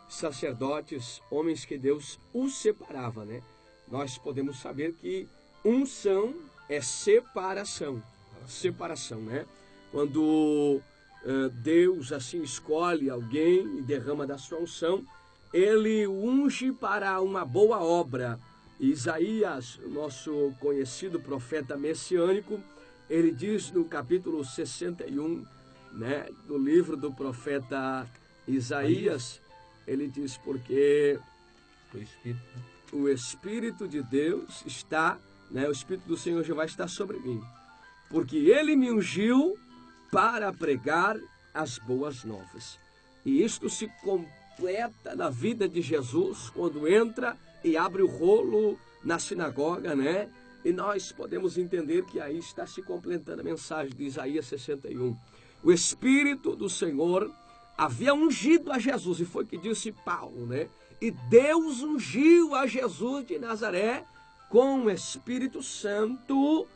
sacerdotes, homens que Deus os separava, né? Nós podemos saber que unção é separação, né? Quando Deus assim escolhe alguém e derrama da sua unção, ele unge para uma boa obra. Isaías, nosso conhecido profeta messiânico, ele diz no capítulo 61, né, do livro do profeta Isaías, ele diz, porque o Espírito de Deus está, né, o Espírito do Senhor Jeová está sobre mim, porque ele me ungiu para pregar as boas novas. E isto se completa na vida de Jesus, quando entra e abre o rolo na sinagoga, né? E nós podemos entender que aí está se completando a mensagem de Isaías 61. O Espírito do Senhor havia ungido a Jesus, e foi o que disse Paulo, né? E Deus ungiu a Jesus de Nazaré com o Espírito Santo.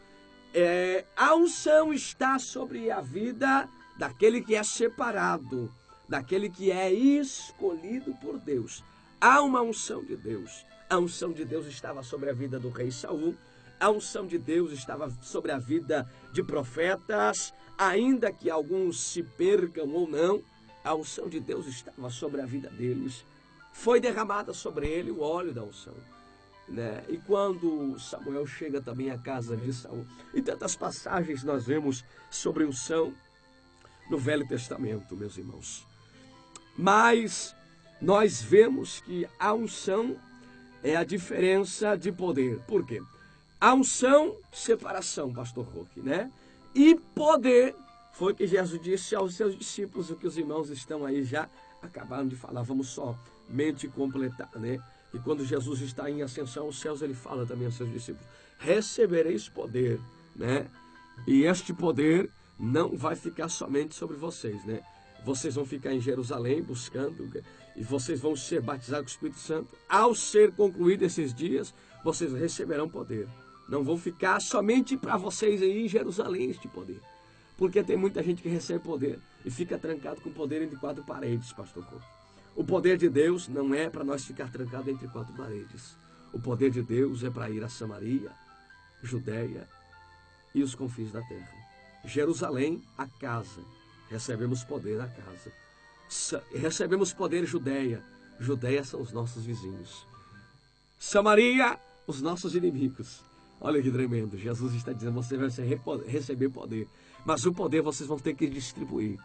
A unção está sobre a vida daquele que é separado, daquele que é escolhido por Deus. Há uma unção de Deus. A unção de Deus estava sobre a vida do rei Saul. A unção de Deus estava sobre a vida de profetas, ainda que alguns se percam ou não, a unção de Deus estava sobre a vida deles. Foi derramada sobre ele o óleo da unção, né? E quando Samuel chega também à casa de Saul, e tantas passagens nós vemos sobre unção no Velho Testamento, meus irmãos. Mas nós vemos que a unção é a diferença de poder. Por quê? A unção, separação, pastor Roque, né? E poder, foi que Jesus disse aos seus discípulos, o que os irmãos estão aí já acabaram de falar, vamos somente completar, né? E quando Jesus está em ascensão aos céus, ele fala também aos seus discípulos, recebereis poder, né? E este poder não vai ficar somente sobre vocês, né? Vocês vão ficar em Jerusalém buscando, e vocês vão ser batizados com o Espírito Santo. Ao ser concluídos esses dias, vocês receberão poder. Não vão ficar somente para vocês aí em Jerusalém este poder. Porque tem muita gente que recebe poder e fica trancado com poder entre quatro paredes, pastor Couto. O poder de Deus não é para nós ficar trancados entre quatro paredes. O poder de Deus é para ir a Samaria, Judeia e os confins da terra. Jerusalém, a casa. Recebemos poder na casa. Recebemos poder Judeia. Judeia são os nossos vizinhos. Samaria, os nossos inimigos. Olha que tremendo. Jesus está dizendo, você vai receber poder. Mas o poder vocês vão ter que distribuir.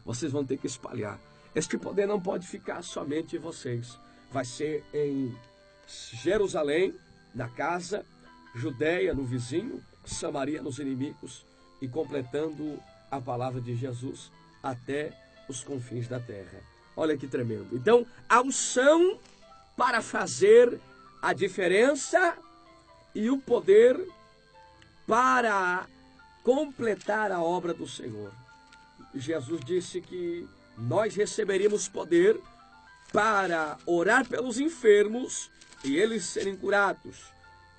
Vocês vão ter que espalhar. Este poder não pode ficar somente em vocês. Vai ser em Jerusalém, na casa, Judeia, no vizinho, Samaria, nos inimigos, e completando a palavra de Jesus até os confins da terra. Olha que tremendo. Então, a unção para fazer a diferença e o poder para completar a obra do Senhor. Jesus disse que nós receberíamos poder para orar pelos enfermos e eles serem curados,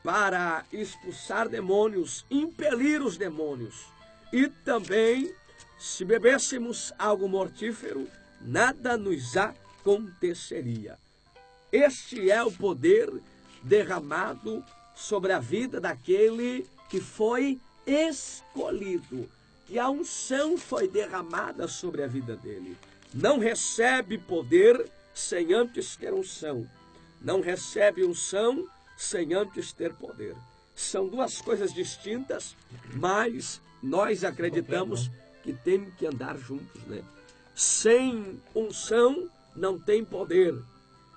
para expulsar demônios, impelir os demônios. E também, se bebêssemos algo mortífero, nada nos aconteceria. Este é o poder derramado sobre a vida daquele que foi escolhido, que a unção foi derramada sobre a vida dele. Não recebe poder sem antes ter unção. Não recebe unção sem antes ter poder. São duas coisas distintas, mas nós acreditamos que tem que andar juntos, né? Sem unção não tem poder.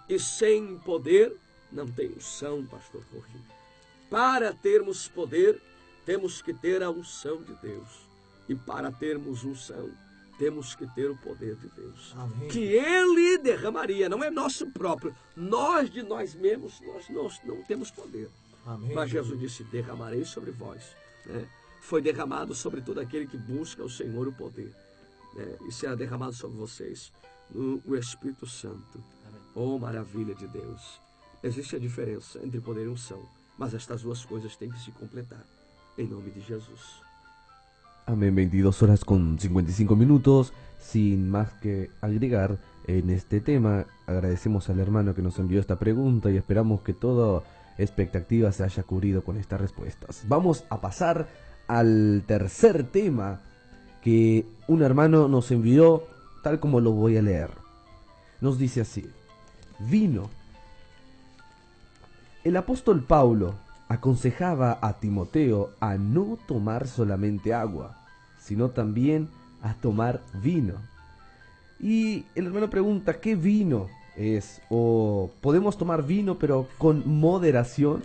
E sem poder não tem unção, pastor Jorge. Para termos poder, temos que ter a unção de Deus. E para termos unção, temos que ter o poder de Deus. Amém. Que Ele derramaria, não é nosso próprio. Nós de nós mesmos, nós não temos poder. Amém. Mas Jesus disse, derramarei sobre vós. Né? Foi derramado sobre todo aquele que busca o Senhor o poder. Né? E será derramado sobre vocês o Espírito Santo. Amém. Oh, maravilha de Deus. Existe a diferença entre poder e unção. Mas estas duas coisas têm que se completar. Em nome de Jesus. Amén, 22 horas con 55 minutos. Sin más que agregar en este tema, agradecemos al hermano que nos envió esta pregunta y esperamos que toda expectativa se haya cubrido con estas respuestas. Vamos a pasar al tercer tema que un hermano nos envió, tal como lo voy a leer. Nos dice así: vino. El apóstol Pablo aconsejaba a Timoteo a no tomar solamente agua, sino también a tomar vino. Y el hermano pregunta, ¿qué vino es? ¿O podemos tomar vino pero con moderación?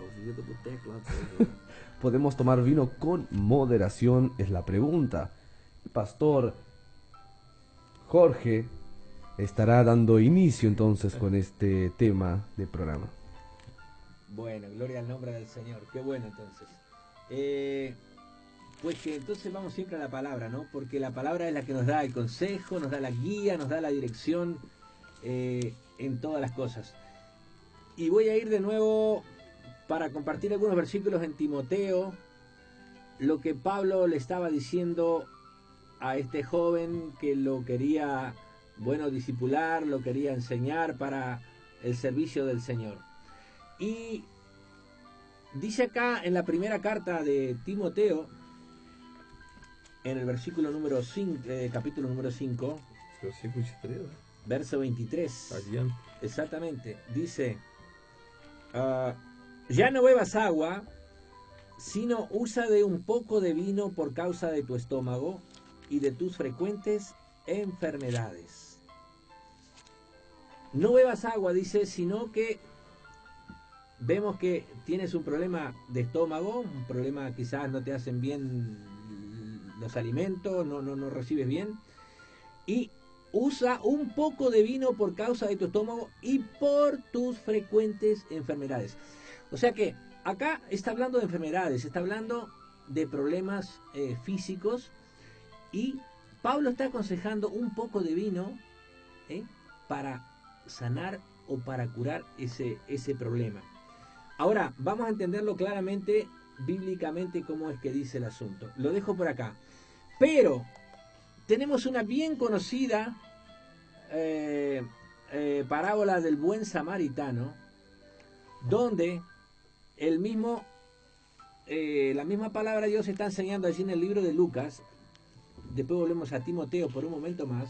¿Podemos tomar vino con moderación? Es la pregunta. El pastor Jorge estará dando inicio entonces con este tema del programa. Bueno, gloria al nombre del Señor. Qué bueno entonces. Pues que entonces vamos siempre a la palabra, ¿no? Porque la palabra es la que nos da el consejo, nos da la guía, nos da la dirección en todas las cosas. Y voy a ir de nuevo para compartir algunos versículos en Timoteo, lo que Pablo le estaba diciendo a este joven que lo quería, bueno, discipular, lo quería enseñar para el servicio del Señor. Y dice acá en la primera carta de Timoteo, en el versículo número 5, capítulo número 5, Versículo 23, né? verso 23. Adiante. Exactamente. Dice, ya no bebas agua, sino usa de un poco de vino por causa de tu estómago y de tus frecuentes enfermedades. No bebas agua, dice, sino que vemos que tienes un problema de estómago, un problema, quizás no te hacen bien los alimentos, no recibes bien, y usa un poco de vino por causa de tu estómago y por tus frecuentes enfermedades. O sea que acá está hablando de enfermedades, está hablando de problemas físicos, y Pablo está aconsejando un poco de vino para sanar o para curar ese problema. Ahora, vamos a entenderlo claramente, bíblicamente, cómo es que dice el asunto. Lo dejo por acá. Pero tenemos una bien conocida parábola del buen samaritano, donde la misma palabra de Dios está enseñando allí en el libro de Lucas. Después volvemos a Timoteo por un momento más,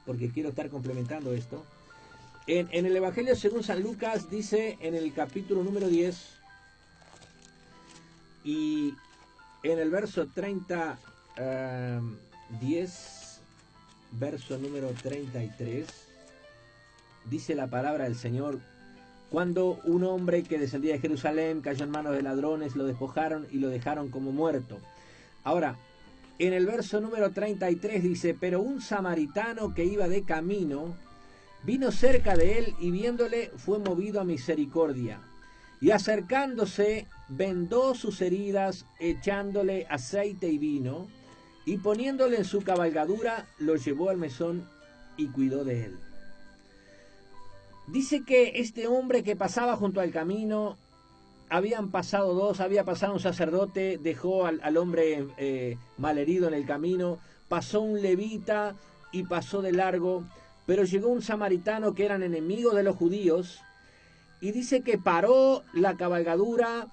porque quiero estar complementando esto. En el Evangelio según San Lucas dice en el capítulo número 10 y en el verso 10, verso número 33, dice la palabra del Señor: cuando un hombre que descendía de Jerusalén cayó en manos de ladrones, lo despojaron y lo dejaron como muerto. Ahora, en el verso número 33 dice: pero un samaritano que iba de camino vino cerca de él y viéndole fue movido a misericordia. Y acercándose vendó sus heridas, echándole aceite y vino, y poniéndole en su cabalgadura lo llevó al mesón y cuidó de él. Dice que este hombre que pasaba junto al camino, había pasado un sacerdote, dejó al hombre malherido en el camino, pasó un levita y pasó de largo, pero llegó un samaritano que eran enemigos de los judíos, y dice que paró la cabalgadura,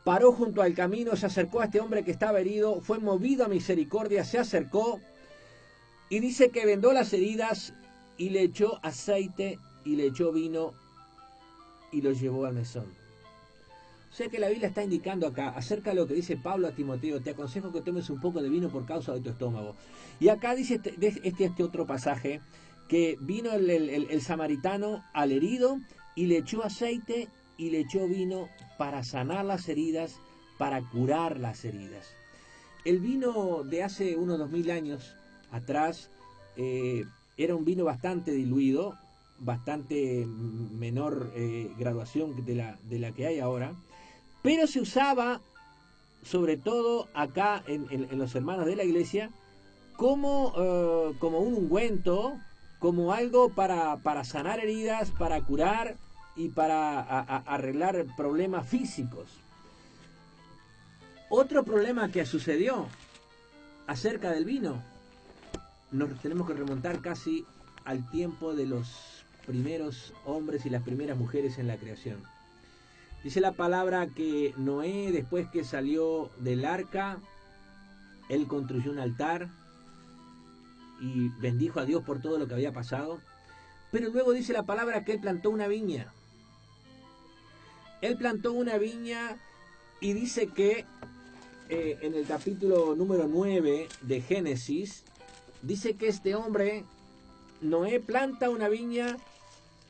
paró junto al camino, se acercó a este hombre que estaba herido, fue movido a misericordia, se acercó, y dice que vendó las heridas y le echó aceite y le echó vino y lo llevó al mesón. O sea que la Biblia está indicando acá acerca de lo que dice Pablo a Timoteo: te aconsejo que tomes un poco de vino por causa de tu estómago. Y acá dice este otro pasaje, que vino el samaritano al herido y le echó aceite y le echó vino para sanar las heridas, para curar las heridas. El vino de hace unos 2000 años atrás era un vino bastante diluido, bastante menor graduación de la que hay ahora, pero se usaba sobre todo acá en los hermanos de la iglesia como un ungüento, como algo para sanar heridas, para curar y para arreglar problemas físicos. Otro problema que sucedió acerca del vino, nos tenemos que remontar casi al tiempo de los primeros hombres y las primeras mujeres en la creación. Dice la palabra que Noé, después que salió del arca, él construyó un altar y bendijo a Dios por todo lo que había pasado. Pero luego dice la palabra que él plantó una viña. Él plantó una viña y dice que en el capítulo número 9 de Génesis, dice que este hombre, Noé, planta una viña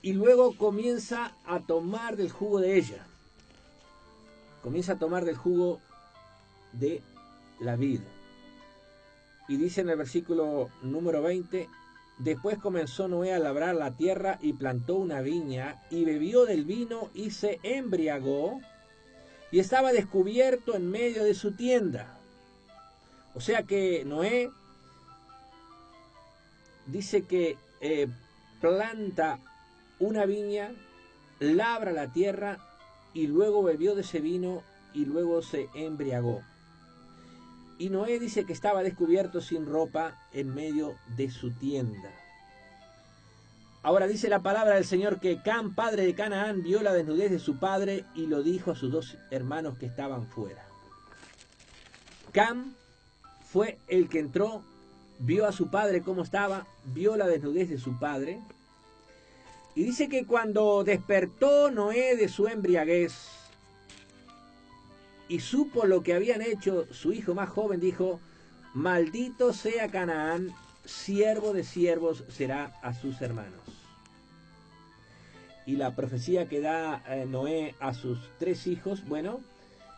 y luego comienza a tomar del jugo de ella. Comienza a tomar del jugo de la vid. Y dice en el versículo número 20: después comenzó Noé a labrar la tierra y plantó una viña y bebió del vino y se embriagó y estaba descubierto en medio de su tienda. O sea que Noé dice que planta una viña, labra la tierra y luego bebió de ese vino y luego se embriagó. Y Noé dice que estaba descubierto sin ropa en medio de su tienda. Ahora dice la palabra del Señor que Cam, padre de Canaán, vio la desnudez de su padre y lo dijo a sus dos hermanos que estaban fuera. Cam fue el que entró, vio a su padre cómo estaba, vio la desnudez de su padre. Y dice que cuando despertó Noé de su embriaguez y supo lo que habían hecho su hijo más joven, dijo: maldito sea Canaán, siervo de siervos será a sus hermanos. Y la profecía que da Noé a sus 3 hijos, bueno,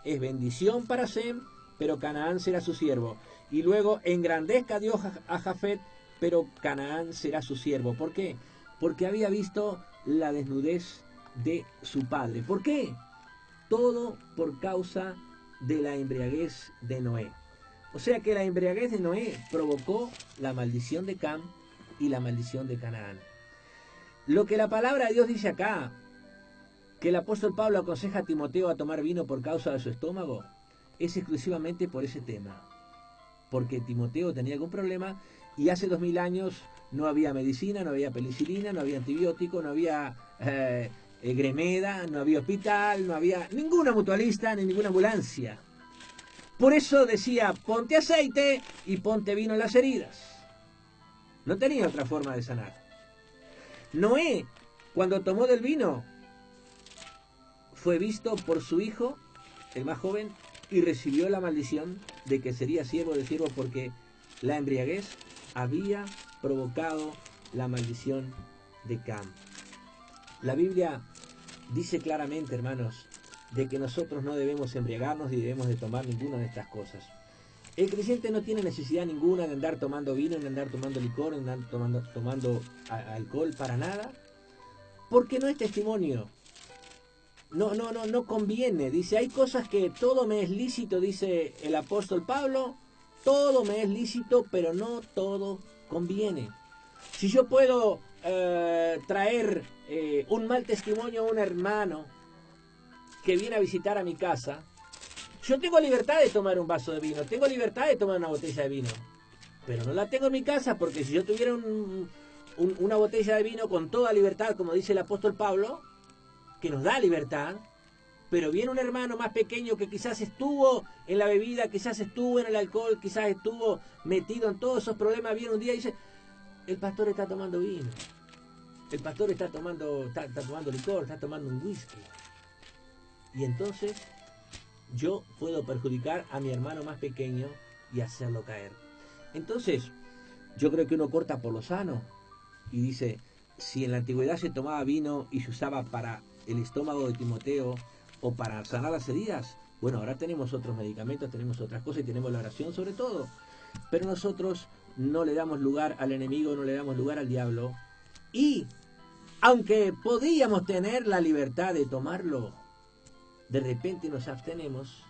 es bendición para Sem, pero Canaán será su siervo. Y luego engrandezca Dios a Jafet, pero Canaán será su siervo. ¿Por qué? Porque había visto la desnudez de su padre. ¿Por qué? Todo por causa de la embriaguez de Noé. O sea que la embriaguez de Noé provocó la maldición de Cam y la maldición de Canaán. Lo que la palabra de Dios dice acá, que el apóstol Pablo aconseja a Timoteo a tomar vino por causa de su estómago, es exclusivamente por ese tema. Porque Timoteo tenía algún problema y hace 2000 años no había medicina, no había penicilina, no había antibiótico, no había gremeda, no había hospital, no había ninguna mutualista ni ninguna ambulancia. Por eso decía: ponte aceite y ponte vino en las heridas. No tenía otra forma de sanar. Noé, cuando tomó del vino, fue visto por su hijo, el más joven, y recibió la maldición de que sería siervo de siervo, porque la embriaguez había provocado la maldición de Cam. La Biblia dice claramente, hermanos, de que nosotros no debemos embriagarnos y debemos de tomar ninguna de estas cosas. El creyente no tiene necesidad ninguna de andar tomando vino, de andar tomando licor, de andar tomando alcohol, para nada, porque no es testimonio. No conviene. Dice, hay cosas que todo me es lícito, dice el apóstol Pablo, todo me es lícito, pero no todo conviene. Si yo puedo traer un mal testimonio a un hermano que viene a visitar a mi casa, yo tengo libertad de tomar un vaso de vino, tengo libertad de tomar una botella de vino, pero no la tengo en mi casa, porque si yo tuviera una botella de vino con toda libertad, como dice el apóstol Pablo, que nos da libertad, pero viene un hermano más pequeño que quizás estuvo en la bebida, quizás estuvo en el alcohol, quizás estuvo metido en todos esos problemas, viene un día y dice: el pastor está tomando vino, el pastor está tomando licor, está tomando un whisky. Y entonces yo puedo perjudicar a mi hermano más pequeño y hacerlo caer. Entonces, yo creo que uno corta por lo sano y dice: si en la antigüedad se tomaba vino y se usaba para el estómago de Timoteo o para sanar las heridas, bueno, ahora tenemos otros medicamentos, tenemos otras cosas y tenemos la oración sobre todo. Pero nosotros no le damos lugar al enemigo, no le damos lugar al diablo. Y aunque podíamos tener la libertad de tomarlo, de repente nos abstenemos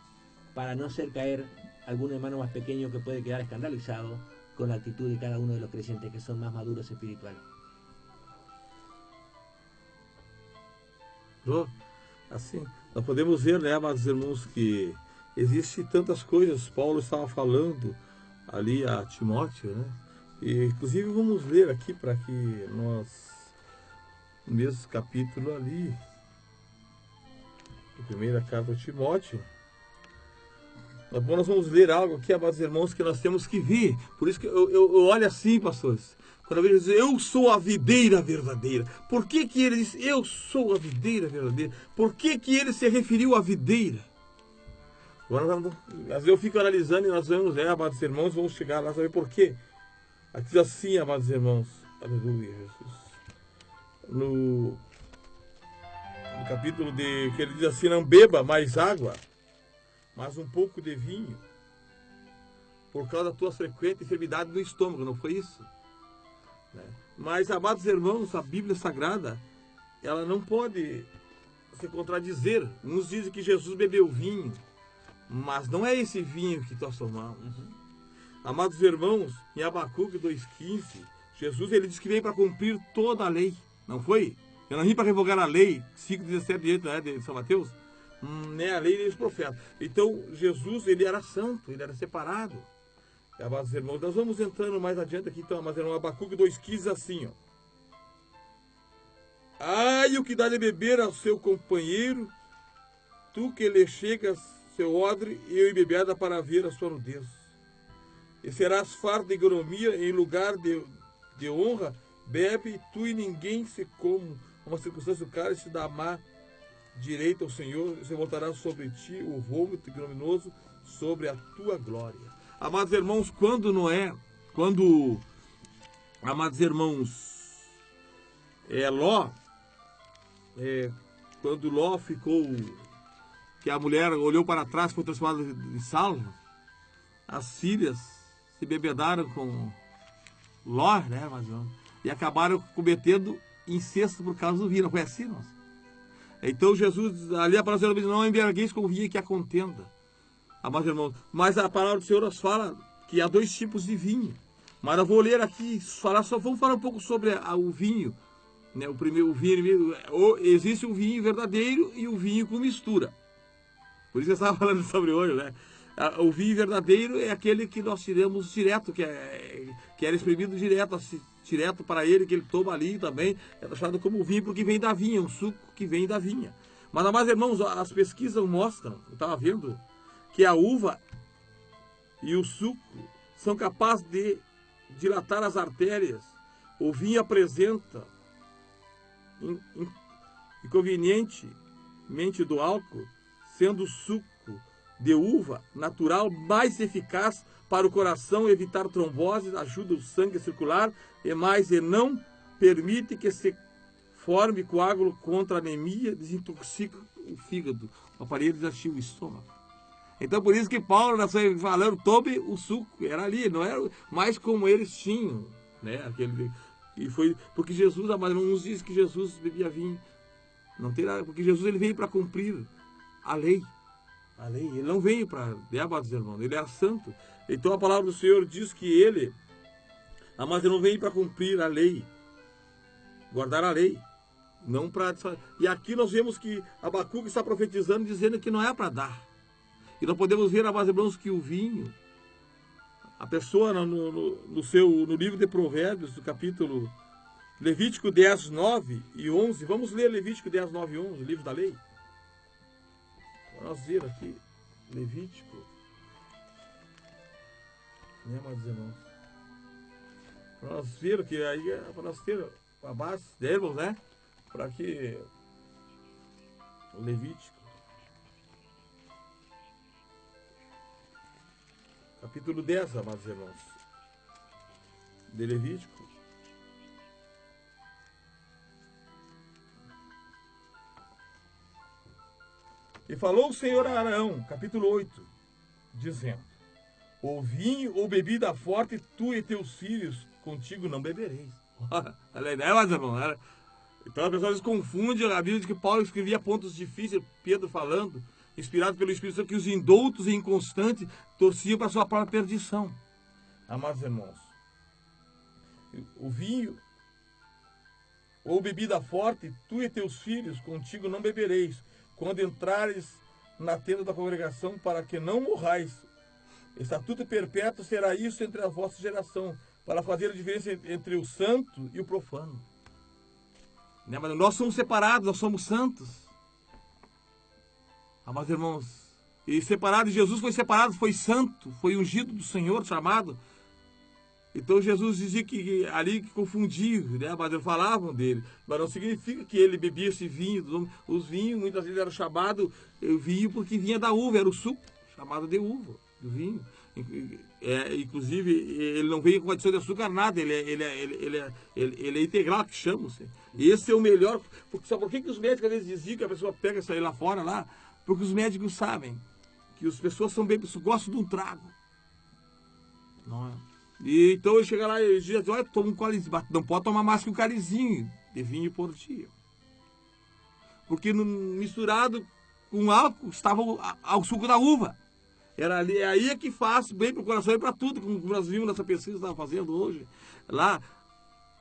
para no hacer caer algún hermano más pequeño que puede quedar escandalizado con la actitud de cada uno de los creyentes que son más maduros espiritual. Assim, nós podemos ver, né, amados irmãos, que existem tantas coisas. Paulo estava falando ali a Timóteo, né? E, inclusive, vamos ler aqui para que nós, no mesmo capítulo ali, a primeira carta a Timóteo, nós vamos ler algo aqui, amados irmãos, que nós temos que ver. Por isso que eu olho assim, pastores, quando eu vejo dizer: eu sou a videira verdadeira. Por que ele disse: eu sou a videira verdadeira? Por que ele se referiu à videira? Agora, às vezes eu fico analisando e nós vamos, amados irmãos, vamos chegar lá e saber por quê. Aqui diz assim, amados irmãos, aleluia, Jesus. No capítulo que ele diz assim: não beba mais água, mas um pouco de vinho, por causa da tua frequente enfermidade no estômago. Não foi isso? Mas, amados irmãos, a Bíblia Sagrada, ela não pode se contradizer. Uns dizem que Jesus bebeu vinho, mas não é esse vinho que nós tomamos. Amados irmãos, em Abacuque 2,15, Jesus ele disse que veio para cumprir toda a lei. Não foi? Eu não vim para revogar a lei, 5,17 né, de São Mateus, nem a lei nem os profetas. Então, Jesus, ele era santo, ele era separado. Amados irmãos, nós vamos entrando mais adiante aqui, então, amados irmãos, Abacuque 2,15 assim, ó. Ai, o que dá de beber ao seu companheiro, tu que lhe chegas seu odre e eu embebeda para ver a sua nudez. E serás farto de economia em lugar de honra, bebe tu e ninguém se come. Uma circunstância, o cálice da má direita ao Senhor, se voltará sobre ti o vômito ignominioso sobre a tua glória. Amados irmãos, amados irmãos, Ló, quando Ló ficou, que a mulher olhou para trás, foi transformada em sal, as filhas se bebedaram com Ló, né, mas, e acabaram cometendo incesto por causa do vinho. Não foi assim, nossa? Então Jesus, ali a palavra do Senhor diz, não embriagueis com vinho que a contenda. Amados irmãos, mas a palavra do Senhor nos fala que há dois tipos de vinho. Mas eu vou ler aqui, vamos falar um pouco sobre o vinho. Né? O primeiro, o vinho, existe o vinho verdadeiro e o vinho com mistura. Por isso eu estava falando sobre hoje, né? O vinho verdadeiro é aquele que nós tiramos direto, que era exprimido direto para ele, que ele toma ali também, é taxado como vinho, porque vem da vinha, um suco que vem da vinha. Mas, amados irmãos, as pesquisas mostram, eu estava vendo, que a uva e o suco são capazes de dilatar as artérias. O vinho apresenta inconvenientemente do álcool, sendo o suco de uva natural mais eficaz para o coração, evitar tromboses, ajuda o sangue a circular e não permite que se forme coágulo contra a anemia, desintoxica o fígado, o aparelho digestivo, o estômago. Então por isso que Paulo está falando, tome o suco, era ali, não era mais como eles tinham, né? E foi porque Jesus, uns dizem que Jesus bebia vinho, não tem nada, porque Jesus ele veio para cumprir a lei. Ele não veio para, amados irmãos, ele era santo. Então a palavra do Senhor diz que ele, amados, não veio para cumprir a lei, guardar a lei, não para. E aqui nós vemos que Abacuque está profetizando, dizendo que não é para dar. E nós podemos ver, amados irmãos, que o vinho, a pessoa no livro de Provérbios, do capítulo Levítico 10, 9 e 11, vamos ler Levítico 10, 9 e 11, o livro da lei. Para nós ver aqui, Levítico, né, amados irmãos? Para nós ver que aí é para nós ter a base deles, né? Para que o Levítico, capítulo 10, amados irmãos, de Levítico. E falou o Senhor a Arão, capítulo 8, dizendo, o vinho ou bebida forte, tu e teus filhos contigo não bebereis. Então a pessoa se confunde, a Bíblia diz que Paulo escrevia pontos difíceis, Pedro falando, inspirado pelo Espírito Santo, que os indoutos e inconstantes torciam para a sua própria perdição. Amados irmãos, o vinho ou bebida forte, tu e teus filhos contigo não bebereis, quando entrares na tenda da congregação, para que não morrais. Estatuto perpétuo será isso entre a vossa geração, para fazer a diferença entre o santo e o profano. Né? Mas nós somos separados, nós somos santos. Amados irmãos, e separado, Jesus foi separado, foi santo, foi ungido do Senhor, chamado. Então Jesus dizia que ali que confundia, né? Mas eles falavam dele. Mas não significa que ele bebia esse vinho. Os vinhos muitas vezes eram chamados vinho porque vinha da uva, era o suco chamado de uva, do vinho. Inclusive, ele não veio com adição de açúcar, nada, ele é integral, que chamam-se. Esse é o melhor. Sabe por que os médicos às vezes diziam que a pessoa pega isso aí lá fora, lá? Porque os médicos sabem que as pessoas gostam de um trago. Não é? E então ele chega lá e diz, olha, toma um colizinho, não pode tomar mais que um calizinho de vinho por dia. Porque misturado com álcool estava o suco da uva. Era ali, aí é que faz bem para o coração e para tudo, como nós vimos nessa pesquisa que estava fazendo hoje, lá,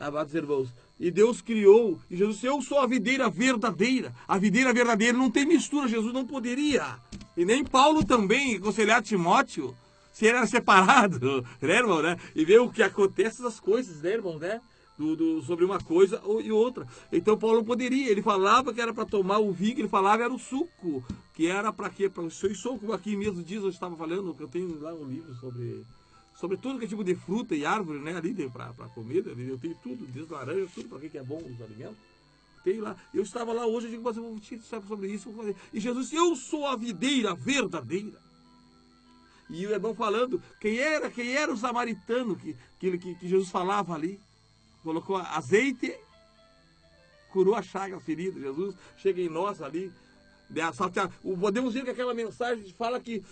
amados irmãos. E Deus criou, e Jesus disse, eu sou a videira verdadeira. A videira verdadeira não tem mistura, Jesus não poderia. E nem Paulo também, aconselhar Timóteo, se ele era separado, né, irmão, né? E ver o que acontece das coisas, né, irmão, né? sobre uma coisa e outra. Então Paulo não poderia, ele falava que era para tomar o vinho, que ele falava era o suco, que era para quê? Para o seu suco, como aqui mesmo diz, eu estava falando, que eu tenho lá um livro sobre tudo que é tipo de fruta e árvore, né, ali para comida, eu tenho tudo, desde laranja, tudo para que é bom os alimentos. Tem lá, eu estava lá hoje, eu digo, mas eu vou te saber sobre isso, vou fazer. E Jesus disse, eu sou a videira verdadeira. E o irmão falando, quem era o samaritano que Jesus falava ali? Colocou azeite, curou a chaga, a ferida. Jesus chega em nós ali. Podemos ver que aquela mensagem fala que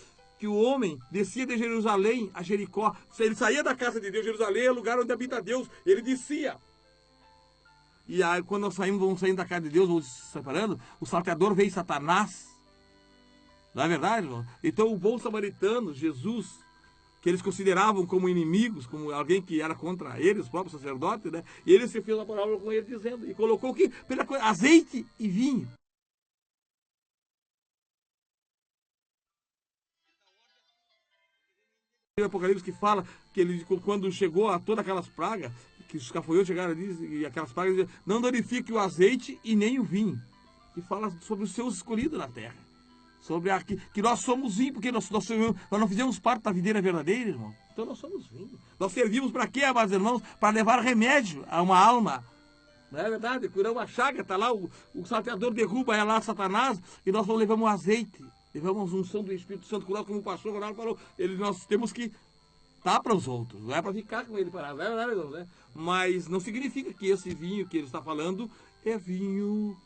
o homem descia de Jerusalém a Jericó. Ele saía da casa de Deus, Jerusalém é o lugar onde habita Deus. Ele descia. E aí, quando nós vamos saindo da casa de Deus, vamos se separando, o salteador veio Satanás. Não é verdade, irmão? Então o bom samaritano, Jesus, que eles consideravam como inimigos, como alguém que era contra eles, os próprios sacerdotes, né? E ele se fez a palavra com ele dizendo, e colocou o quê? Azeite e vinho. O Apocalipse que fala que ele, quando chegou a todas aquelas pragas, que os gafanhotos chegaram ali, e aquelas pragas, não danifique o azeite e nem o vinho. Que fala sobre os seus escolhidos na terra. Sobre que nós somos vinho, porque nós não fizemos parte da videira verdadeira, irmão. Então nós somos vinho. Nós servimos para quê, amados irmãos? Para levar remédio a uma alma. Não é verdade? Curar uma chaga, está lá, o salteador derruba lá Satanás, e nós levamos azeite. Levamos unção do Espírito Santo, curado, como o pastor Ronaldo falou. Nós temos que dar para os outros, não é para ficar com ele parado, não é verdade, não, né? Mas não significa que esse vinho que ele está falando é vinho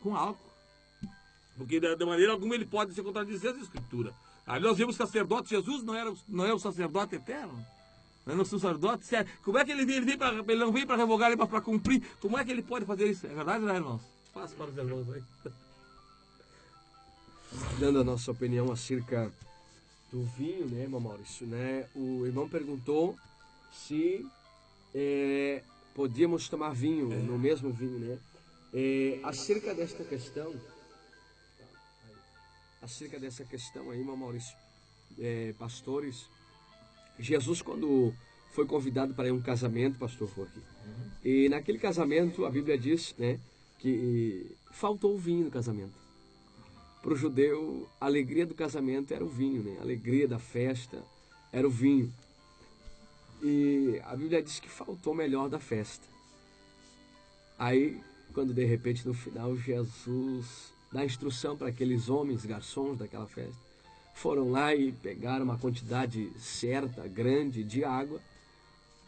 com álcool. Porque de maneira alguma ele pode se contradizer as escrituras. Aí nós vemos que o sacerdote Jesus não é o sacerdote eterno. Não é o sacerdote sério. Como é que ele não veio para revogar, mas para cumprir? Como é que ele pode fazer isso? É verdade, não é, irmãos? Faça para os irmãos aí. Dando a nossa opinião acerca do vinho, né, irmão Maurício, né? O irmão perguntou se podíamos tomar vinho no mesmo vinho, né? Acerca dessa questão aí, irmão Maurício, pastores, Jesus, quando foi convidado para ir a um casamento, pastor Jorge, e naquele casamento a Bíblia diz, né, que faltou o vinho no casamento. Para o judeu, a alegria do casamento era o vinho, né? A alegria da festa era o vinho. E a Bíblia diz que faltou o melhor da festa. Aí, quando de repente no final Jesus dá instrução para aqueles homens, garçons daquela festa, foram lá e pegaram uma quantidade certa, grande de água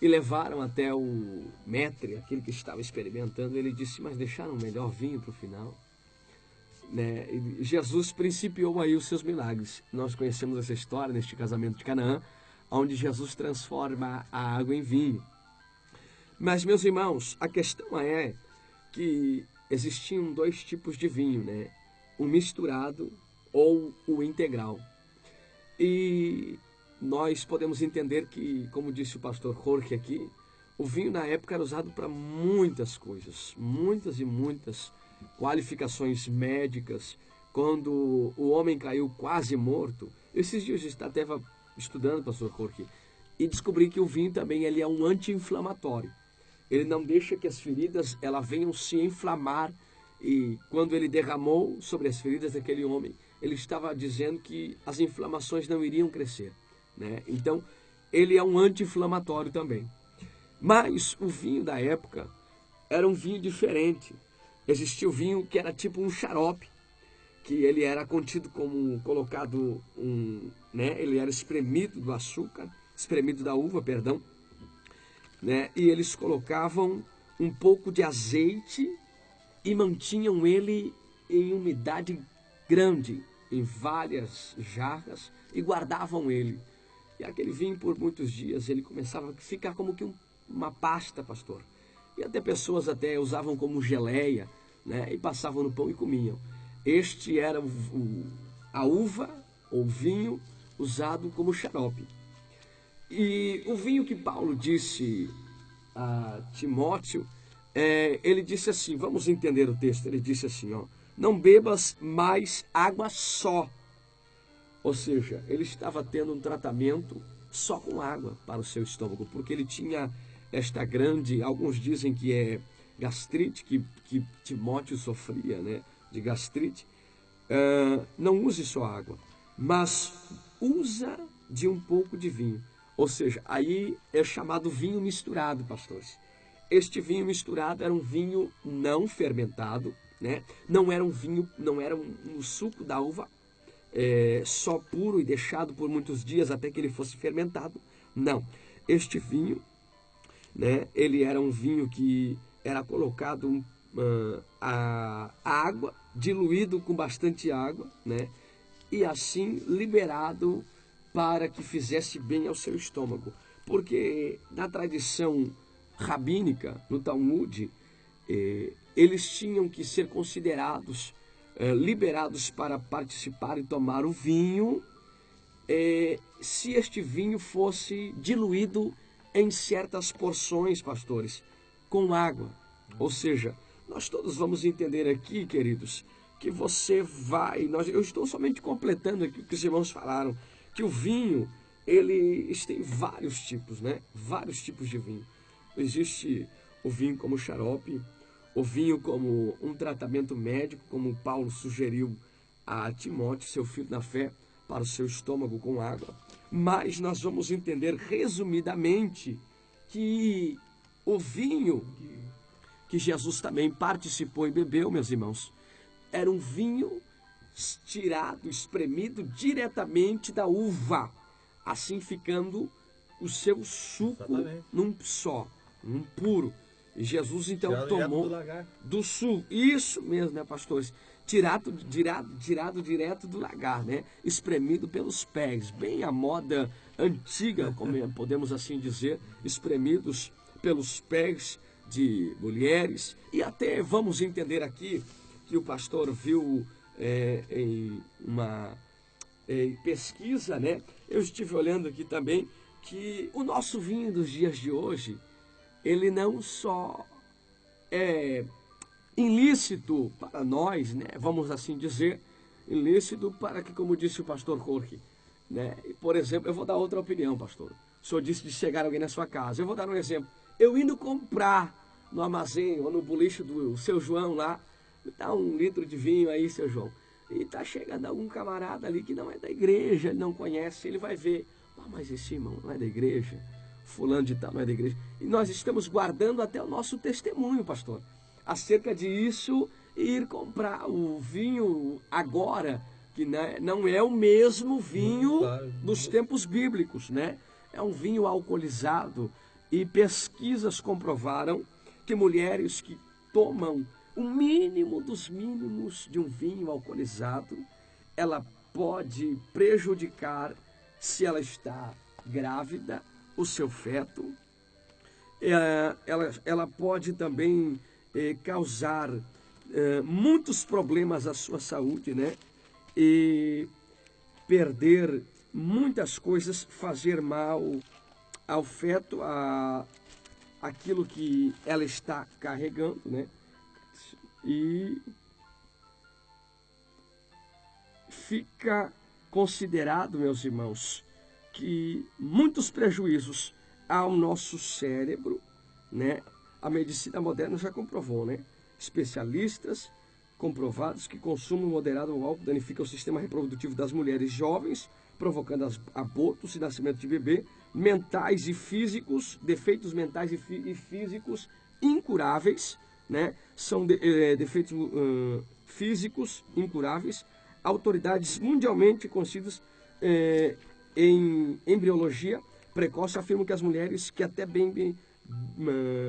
e levaram até o maître, aquele que estava experimentando. Ele disse, mas deixaram o melhor vinho para o final. Né? E Jesus principiou aí os seus milagres. Nós conhecemos essa história neste casamento de Canaã, onde Jesus transforma a água em vinho. Mas, meus irmãos, a questão é que existiam dois tipos de vinho, né? O misturado ou o integral. E nós podemos entender que, como disse o pastor Jorge aqui, o vinho na época era usado para muitas coisas, muitas e muitas qualificações médicas. Quando o homem caiu quase morto, esses dias eu estava estudando, pastor Jorge, e descobri que o vinho também ele é um anti-inflamatório. Ele não deixa que as feridas elas venham se inflamar. E quando ele derramou sobre as feridas daquele homem, ele estava dizendo que as inflamações não iriam crescer, né? Então, ele é um anti-inflamatório também. Mas o vinho da época era um vinho diferente. Existia o vinho que era tipo um xarope, que ele era contido como colocado né? Ele era espremido do açúcar, espremido da uva, perdão, né? E eles colocavam um pouco de azeite e mantinham ele em umidade grande, em várias jarras, e guardavam ele. E aquele vinho, por muitos dias, ele começava a ficar como que uma pasta, pastor. E até pessoas até usavam como geleia, né? E passavam no pão e comiam. Este era a uva, ou vinho, usado como xarope. E o vinho que Paulo disse a Timóteo, ele disse assim, vamos entender o texto, ele disse assim, ó, não bebas mais água só. Ou seja, ele estava tendo um tratamento só com água para o seu estômago, porque ele tinha esta grande, alguns dizem que é gastrite, que Timóteo sofria, né, de gastrite. Não use só água, mas usa de um pouco de vinho. Ou seja, aí é chamado vinho misturado, pastores. Este vinho misturado era um vinho não fermentado, né? Não era um vinho, não era um suco da uva só puro e deixado por muitos dias até que ele fosse fermentado. Não, este vinho, né? Ele era um vinho que era colocado a água, diluído com bastante água, né? E assim liberado para que fizesse bem ao seu estômago. Porque na tradição rabínica, no Talmud, eles tinham que ser considerados liberados para participar e tomar o vinho, se este vinho fosse diluído em certas porções, pastores, com água. Ou seja, nós todos vamos entender aqui, queridos, que você vai... eu estou somente completando aqui o que os irmãos falaram, que o vinho, ele tem vários tipos, né? Vários tipos de vinho. Existe o vinho como xarope, o vinho como um tratamento médico, como Paulo sugeriu a Timóteo, seu filho na fé, para o seu estômago com água. Mas nós vamos entender resumidamente que o vinho que Jesus também participou e bebeu, meus irmãos, era um vinho tirado, espremido diretamente da uva, assim ficando o seu suco num só, num puro. E Jesus então tomou do suco, isso mesmo, né, pastores? Tirado direto do lagar, né? Espremido pelos pés, bem a moda antiga, como podemos assim dizer, espremidos pelos pés de mulheres. E até vamos entender aqui que o pastor viu em uma pesquisa, né? Eu estive olhando aqui também que o nosso vinho dos dias de hoje, ele não só é ilícito para nós, né? Vamos assim dizer, ilícito para que, como disse o pastor Jorge, né? Por exemplo, eu vou dar outra opinião, pastor. O senhor disse de chegar alguém na sua casa. Eu vou dar um exemplo. Eu indo comprar no armazém ou no boliche do seu João lá, dá 1 litro de vinho aí, seu João. E tá chegando algum camarada ali que não é da igreja, ele não conhece, ele vai ver, mas esse irmão não é da igreja, fulano de tal não é da igreja. E nós estamos guardando até o nosso testemunho, pastor, acerca disso, ir comprar o vinho agora, que não é o mesmo vinho dos tempos bíblicos, né? É um vinho alcoolizado, e pesquisas comprovaram que mulheres que tomam o mínimo dos mínimos de um vinho alcoolizado, ela pode prejudicar, se ela está grávida, o seu feto. Ela pode também causar muitos problemas à sua saúde, né? E perder muitas coisas, fazer mal ao feto, aquilo que ela está carregando, né? E fica considerado, meus irmãos, que muitos prejuízos ao nosso cérebro, né? A medicina moderna já comprovou, né? Especialistas comprovados que consumo moderado ao álcool danifica o sistema reprodutivo das mulheres jovens, provocando abortos e nascimento de bebê, mentais e físicos, defeitos mentais e físicos incuráveis, né? São defeitos físicos incuráveis. Autoridades mundialmente conhecidas em embriologia precoce afirmam que as mulheres que até bem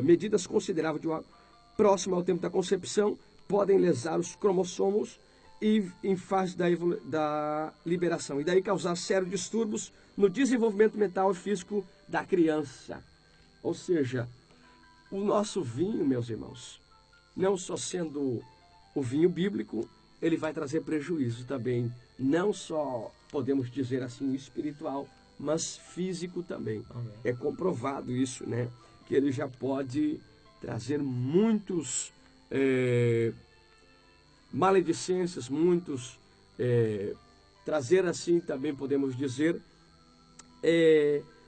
medidas consideráveis de álcool próximo ao tempo da concepção podem lesar os cromossomos e em fase da liberação, e daí causar sérios distúrbios no desenvolvimento mental e físico da criança. Ou seja, o nosso vinho, meus irmãos, não só sendo o vinho bíblico, ele vai trazer prejuízo também, não só, podemos dizer assim, espiritual, mas físico também. Amém. É comprovado isso, né? Que ele já pode trazer muitos maledicências, trazer assim também, podemos dizer,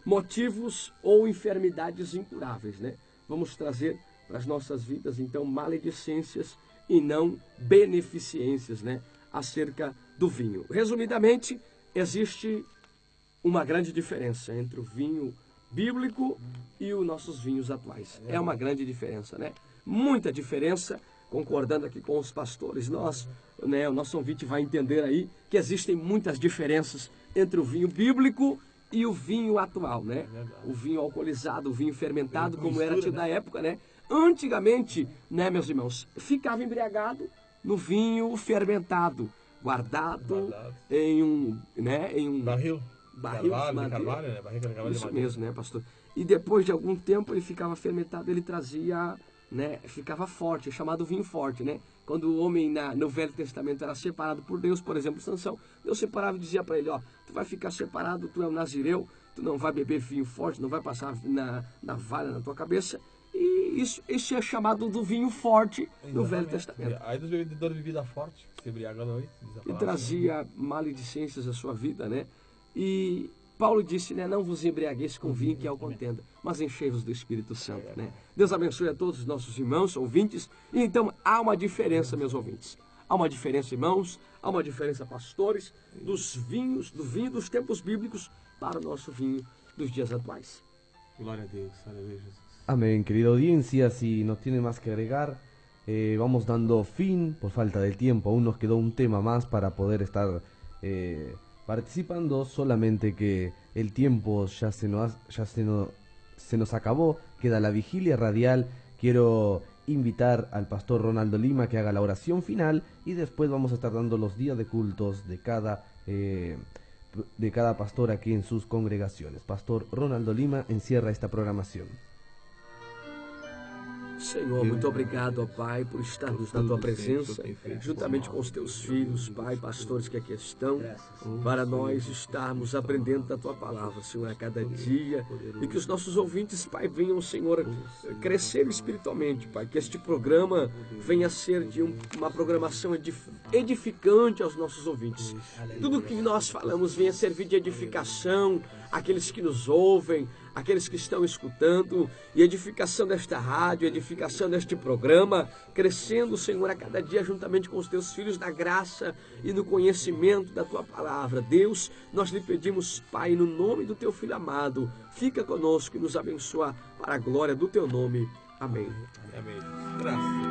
motivos ou enfermidades incuráveis, né? Vamos trazer para as nossas vidas, então, maledicências e não beneficências, né? Acerca do vinho. Resumidamente, existe uma grande diferença entre o vinho bíblico e os nossos vinhos atuais. É uma grande diferença, né? Muita diferença, concordando aqui com os pastores. Nós, né, o nosso ouvinte vai entender aí que existem muitas diferenças entre o vinho bíblico e o vinho atual, né? O vinho alcoolizado, o vinho fermentado, como era tido na época, né? Antigamente, né, meus irmãos, ficava embriagado no vinho fermentado, guardado em um Barril. de carvalho, né? Barril de carvalho. Isso mesmo, né, pastor? E depois de algum tempo ele ficava fermentado, ele trazia, né, ficava forte, chamado vinho forte, né? Quando o homem no Velho Testamento era separado por Deus, por exemplo, Sansão, Deus separava e dizia para ele, ó, tu vai ficar separado, tu é um nazireu, tu não vai beber vinho forte, não vai passar na valha na tua cabeça. E isso é chamado do vinho forte no Velho Testamento. Aí dos bebedores de bebida forte, se embriaga à noite. E trazia maledicências à sua vida, né? E Paulo disse, né, não vos embriagueis com vinho que é o contenda, mas enchei-vos do Espírito Santo, né? Deus abençoe a todos os nossos irmãos, ouvintes. E então há uma diferença, meus ouvintes. Há uma diferença, irmãos, há uma diferença, pastores, do vinho dos tempos bíblicos para o nosso vinho dos dias atuais. Glória a Deus, aleluia, Jesus. Amén, querida audiencia, si no tiene más que agregar, vamos dando fin por falta de tiempo. Aún nos quedó un tema más para poder estar participando, solamente que el tiempo ya se nos acabó, queda la vigilia radial. Quiero invitar al pastor Ronaldo Lima que haga la oración final y después vamos a estar dando los días de cultos de cada pastor aquí en sus congregaciones. Pastor Ronaldo Lima encierra esta programación. Senhor, muito obrigado, ó Pai, por estarmos na Tua presença, juntamente com os Teus filhos, Pai, pastores que aqui estão, para nós estarmos aprendendo da Tua palavra, Senhor, a cada dia, e que os nossos ouvintes, Pai, venham, Senhor, crescer espiritualmente, Pai, que este programa venha a ser de uma programação edificante aos nossos ouvintes. Tudo que nós falamos venha servir de edificação àqueles que nos ouvem, aqueles que estão escutando, e edificação desta rádio, edificação deste programa, crescendo, Senhor, a cada dia juntamente com os Teus filhos na graça e no conhecimento da Tua palavra. Deus, nós lhe pedimos, Pai, no nome do Teu Filho amado, fica conosco e nos abençoa para a glória do Teu nome. Amém. Amém. Graças.